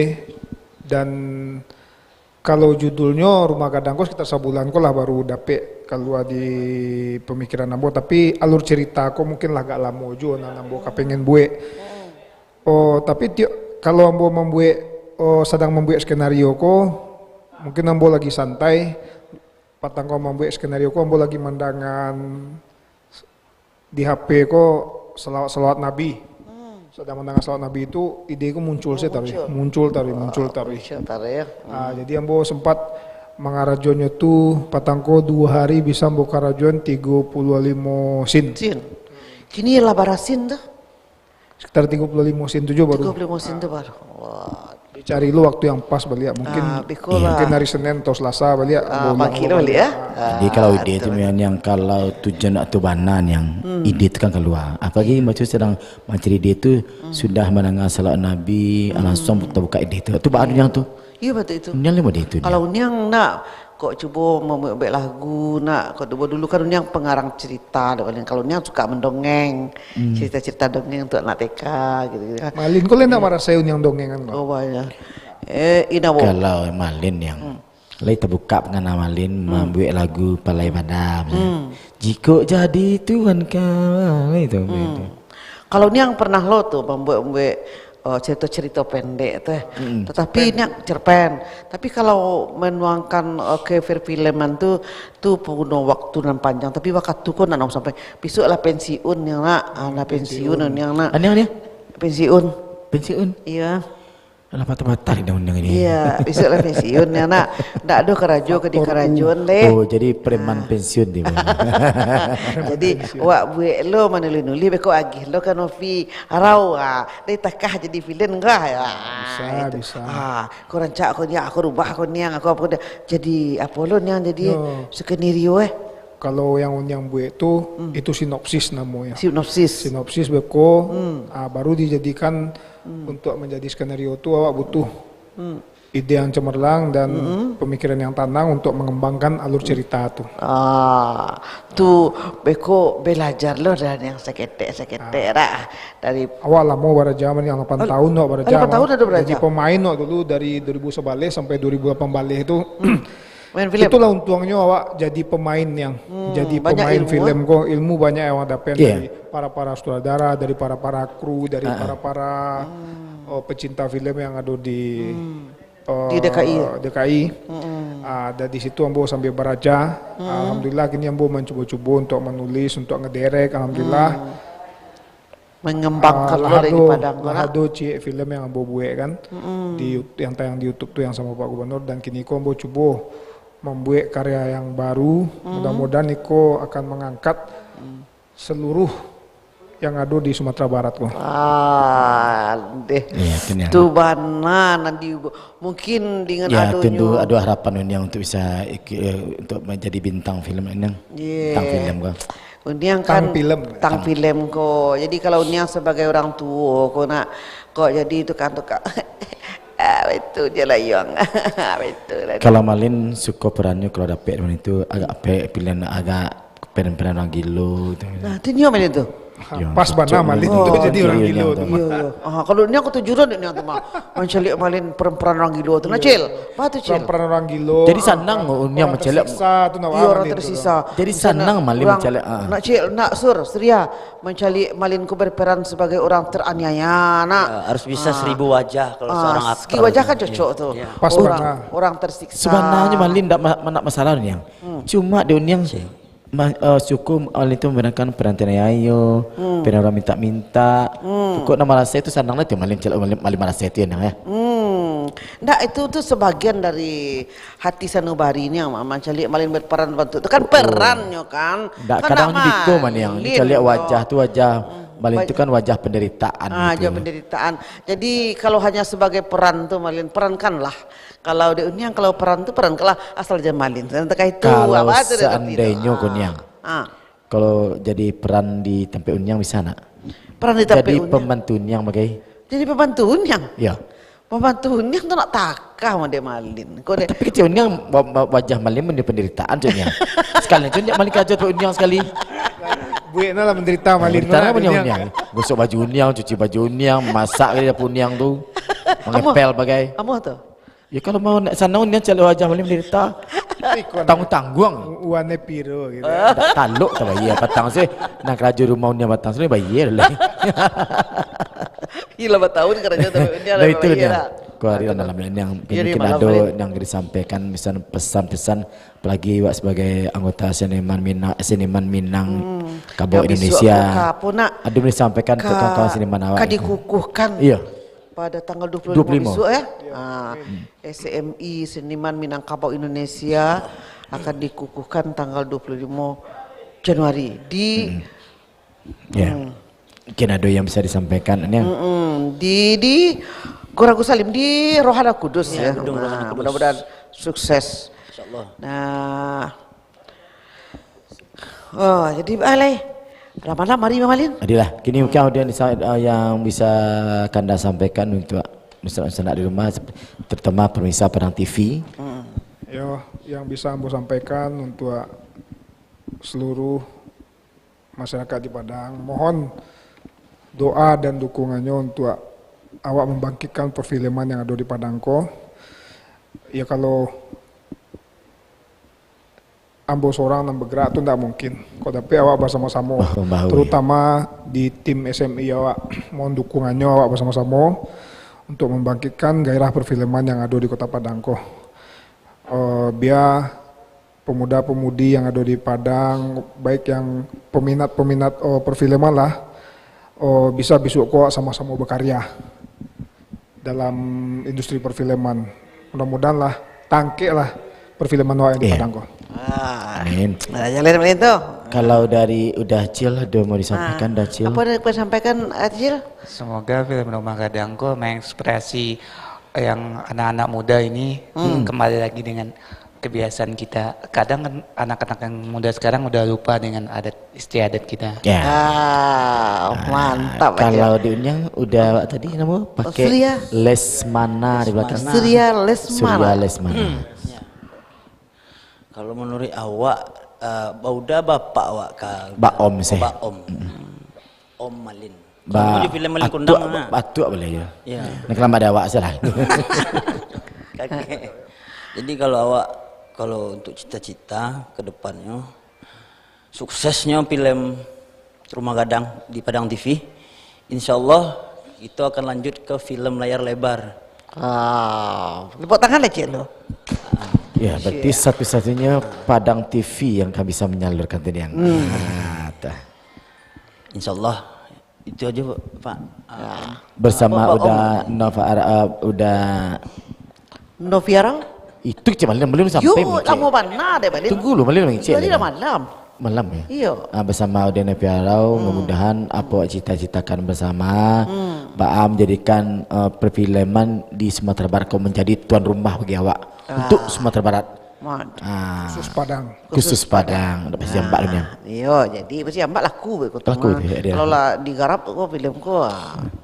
dan kalau judulnya Rumah Gadang ko sekitar sebulan ko lah baru dapat keluar di pemikiran ambo, tapi alur cerita ko mungkin lah gak lama juga nah ambo kepengen buat. Tapi kalau ambo sedang membuat skenario ko mungkin ambo lagi santai patang ko membuat skenario ko ambo lagi mandangan di HP ko selawat Nabi. Sedang mendengar salawat Nabi itu ide ku muncul tari. Jadi ambo sempat mengarajonnya tuh patangko 2 hari bisa ambo karajon 35 sin. Kini lah barasin dah. Sekitar 35 sin tujuh baru. 35 sin tu baru. Wah. Dicari lu waktu yang pas balik mungkin hari Senin atau Selasa balik. Pagi balik ya. Jadi kalau ide itu yang kalau tujuan atau banan yang ide itu kan keluar. Apalagi macam sedang mencari ide itu sudah mendengar salawat Nabi, langsung buka ide itu. Itu baru yang tu. Iya betul itu. Unyang lima itu. Kalau Unyang nak kok coba membuat lagu nak kok dulu kan Unyang pengarang cerita. Kalau Unyang suka mendongeng cerita-cerita dongeng untuk anak TK gitu. Malin kau nak marah saya Unyang dongengan kok. Oh banyak. Kalau Malin yang lain terbuka dengan Malin membuat lagu Palai Padam. Jika jadi Tuhan kau itu. Kalau Unyang pernah lo tuh membuat cerita-cerita pendek teh, tetapi ini cerpen. Tapi kalau menuangkan ke filman tuh punya waktu dan panjang. Tapi waktu kau nak sampai besok lah pensiun yang nak, pensiun yang nak. Aneh pensiun. Iya. Alah mata-mata di undang ini. Iya, besok lah pensiun yang nak. Tak ada kerajo ke di kerajuan deh. Oh, jadi preman pensiun dia. Jadi wak buat lo mana nuli beko agih lo kan Novi harau dai takah jadi villain enggak ya. Bisa. Kau rancak aku aku rubah aku niang aku apa jadi apa lo niang jadi skenario Kalau yang buat itu sinopsis namanya. Sinopsis beko baru dijadikan untuk menjadi skenario itu awak butuh ide yang cemerlang dan pemikiran yang tenang untuk mengembangkan alur cerita tuh. Tuh beko belajar lo dan yang seketek dari awal lah mau berajaman yang 8 tahun no berajaman. 8 tahun ada berajaman. Jadi pemain no dulu dari 2011 sampai 2018 itu main film. Itulah untungnya awak jadi pemain yang jadi pemain film kok ilmu banyak yang dapat dari para sutradara, dari para kru, dari para pecinta film yang ada di DKI. Dan di situ ambo sambil beraja. Alhamdulillah kini ambo mencoba-coba untuk menulis, untuk ngederek. Alhamdulillah mengembangkan lo dari Padang. Lahado cie film yang ambo buat kan di yang tayang di YouTube tuh yang sama Pak Gubernur, dan kini ko ambo coba membuat karya yang baru. Mudah-mudahan Niko akan mengangkat seluruh yang ada di Sumatera Barat kok. Deh. Tu bana nanti mungkin dengan tentu ada harapan yang untuk bisa untuk menjadi bintang film ini. Bintang film kok. Uniang kan tang film kok. Jadi kalau Uniang sebagai orang tua kok jadi itu kan tuh itu je lah yang betul. Kalau Malin suka perannya kalau dapat itu agak pilihan agak peran-peran orang gilo. Nah, itu nyaman itu. Pas bana Malin itu jadi orang gilo. Kalau ini aku tujuan ini tuh mah mencari Malin peran orang gilo tuh Cil. Apa tuh Cil? Peran orang gilo. Jadi senang yang mencari. Iya orang tersisa. Jadi senang Malin mencari. Nak Cil, nak Surya mencari Malin ku berperan sebagai orang teraniaya. Nak harus bisa 1000 wajah kalau seorang aktor. 1000 wajah kan cocok tuh. Pas orang tersiksa. Sebenarnya Malin tidak masalah nih. Cuma dia yang syukur Malin itu membenarkan peran tenayayo, peran orang minta-minta. Kok nama rasa itu senang lah tu Malin rasa itu ya. Nggak itu tuh sebagian dari hati sanubari ini yang mencari Malin berperan bantu. Itu kan perannya kan. Nggak kadang juga man yang dicari wajah tu wajah Malin itu kan wajah penderitaan. Wajah penderitaan. Jadi kalau hanya sebagai peran tuh Malin perankanlah. Kalau di Uniang kalau peran tuh peran kalah asal aja Malin. Terkait itu kalau apa itu seandainya Uniang. Kalau jadi peran di tempat Uniang bisa nak? Peran di tempat jadi Uniang. Pembantu Uniang bagai? Jadi pembantu Uniang. Ya. Pembantu Uniang tuh nak takah sama dia Malin. Tapi kecil Uniang wajah Malin menjadi penderitaan Uniang. Sekali itu Malin kajut Uniang sekali. Buat lah menderita Malin. Menderita apa Uniang? Gosok baju Uniang, cuci baju Uniang, masak dia pun Uniang tu, mengepel bagai. Kamu tuh? Ya kalau mau nak sana Uniang cari wajah Malin menderita. Tanggung-tanggung. Uane piro gitu. Taluk tak bayar patang sih. Nak kerja rumah Uniang batang sih bayar lah. Gila bertahun kerja tapi Uniang lah bayar. Kau hari dalam yang mungkin ada yang disampaikan misalnya pesan-pesan apalagi wak sebagai anggota seniman Minang Kabau Indonesia ada yang disampaikan ke kawan seniman awak dikukuhkan pada tanggal 25 besok ya SMI Seniman Minangkabau Indonesia akan dikukuhkan tanggal 25 Januari di mungkin ada yang bisa disampaikan di Goragu Salim di Rohana Kudus ya. Mudah-mudahan sukses. Insyaallah. Nah. Jadi alai. Lama-lama mari Malin. Adilah. Kini mungkin ada yang bisa Kanda sampaikan untuk nusa-nusa di rumah terutama pemirsa Padang TV. Yo, yang bisa Ambo sampaikan untuk seluruh masyarakat di Padang, mohon doa dan dukungannya untuk awak membangkitkan perfilman yang ada di Padangko. Ya kalau Ambo seorang yang bergerak itu tidak mungkin. Kok tapi awak bersama-sama, terutama di tim SMI awak mohon dukungannya awak bersama-sama untuk membangkitkan gairah perfilman yang ada di Kota Padangko. Biar pemuda-pemudi yang ada di Padang, baik yang peminat-peminat perfilman lah, bisa besok kok sama-sama berkarya dalam industri perfilman. Mudah-mudahan lah tangke lah perfilman yang di Padang kok. Amin. Jalan itu. Kalau dari udah Cil ada mau disampaikan dah Cil. Apa yang disampaikan Cil? Semoga film Rumah Gadangko menginspirasi yang anak-anak muda ini kembali lagi dengan kebiasaan kita. Kadang kan anak-anak yang muda sekarang udah lupa dengan adat istiadat kita. Ya. Mantap. Kalau di Uniang udah tadi nama pakai Lesmana di belakang. Surya Lesmana. Kalau menurut awak, udah bapak awak Mbak Om sih. Mbak Om. Om Malin. Kalau di film Malin Kundang mana? Batu boleh ya. Ya. Nak lama ada awak salah. Jadi kalau untuk cita-cita ke depannya, suksesnya film Rumah Gadang di Padang TV, insya Allah itu akan lanjut ke film layar lebar. Tepuk tangan lah Cik lo. Ya, berarti satu-satunya Padang TV yang kami bisa menyalurkan tadi yang. Insya Allah Itu aja Pak. Bersama udah Noviara? Itu cuma belum sampai. Yuk, lama mana deh Balin? Tunggu lu belum ngecek. Tadi dah malam. Malam ya? Iya. Bersama Udah Nepiarau, mudah-mudahan apa cita-citakan bersama, Baam jadikan perfilman di Sumatera Barat kau menjadi tuan rumah bagi awak untuk Sumatera Barat. Khusus Padang. Khusus Padang, udah pasti jambak dunia. Iya, jadi pasti jambak laku Laku dia. Kalau lah digarap kok film kok.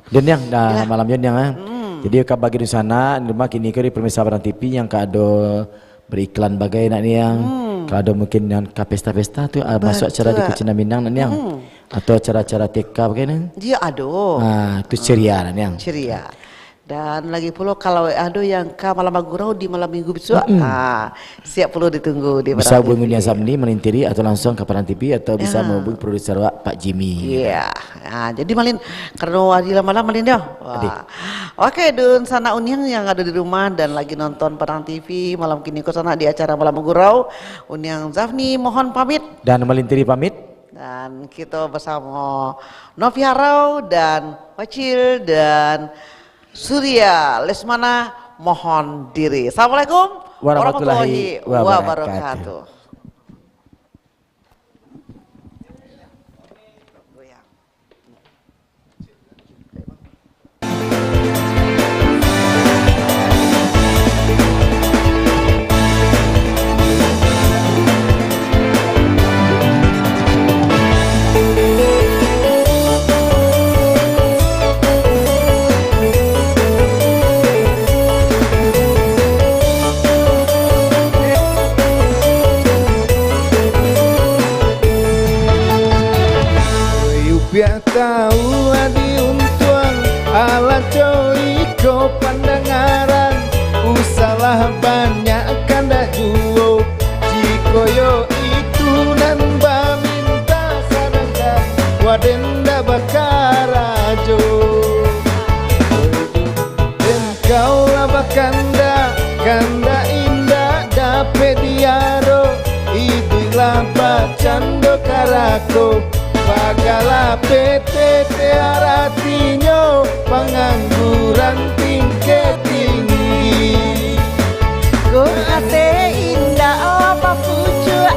Dan yang dah malam yang jadi kau bagi di sana, di rumah kini kau di pemirsa Barang TV yang kau ada beriklan bagai nak ni yang kalau ada mungkin yang ke pesta-pesta tu masuk acara di Kucina Minang nak ni yang atau acara-acara TK bagaimana? Dia ada. Tu ceria nak ni yang. Ceria. Dan lagi pula kalau ada yang ke malam Gurau di malam minggu besok, siap perlu ditunggu di bisa hubungi Nia Zamni menintiri atau langsung ke Padang TV atau bisa menghubungi produser Pak Jimmy. Iya. Jadi Malin karena adila malam Malin dia. Oke, dun sana Uniang yang ada di rumah dan lagi nonton Padang TV malam kini ke sana di acara malam Gurau. Uniang Zafni mohon pamit. Dan melintiri pamit. Dan kita bersama Novi Harau dan Wacil dan Surya Lesmana mohon diri. Assalamualaikum warahmatullahi wabarakatuh. Biar tahu adi untuang ala coy ko pandangaran usalah banyak kanda juo jikoyo itu nan minta sadangkan wadenda bakarajo dan kau labakanda kanda indah dape diaro idilah bacando karako Bagala PT artinya pengangguran tingkat tinggi. Go ate indah apa pucuk.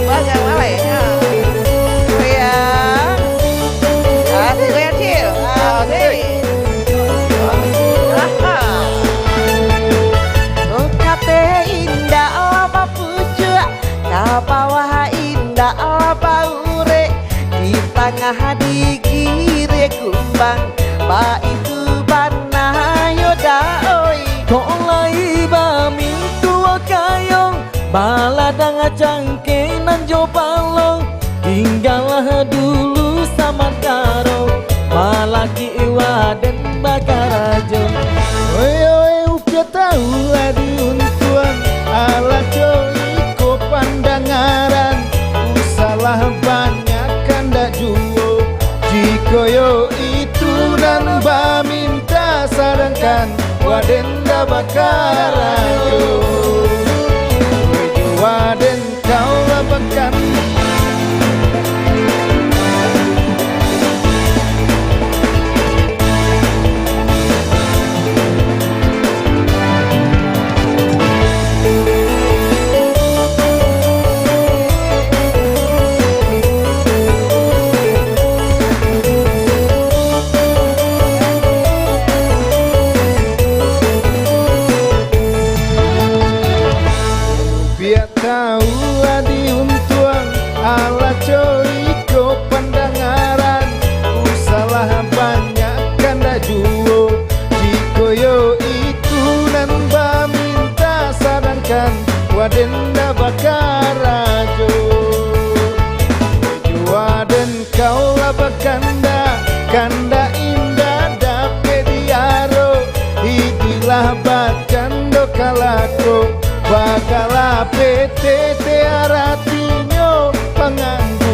Bagala ya. Ya. Ate kecil. Go ate indah apa pucuk. Kapawah indah apa ure di tengah digire kumbang ba itu bana yoda oi kolai ba mintu kayong baladang cangke nan jo balong tinggallah dulu sama karo malaki iwaden bakarajo oi upya tahu adi untuan ala coy pandangaran usalah banyak kanda juo jikoyo itu dan minta sadangkan wadenda bakarajo waden kau labakan wadenda bakarajo waden kau labakanda kanda indah dape diaro idilah bacando kalako bagala PT artinya pengangguran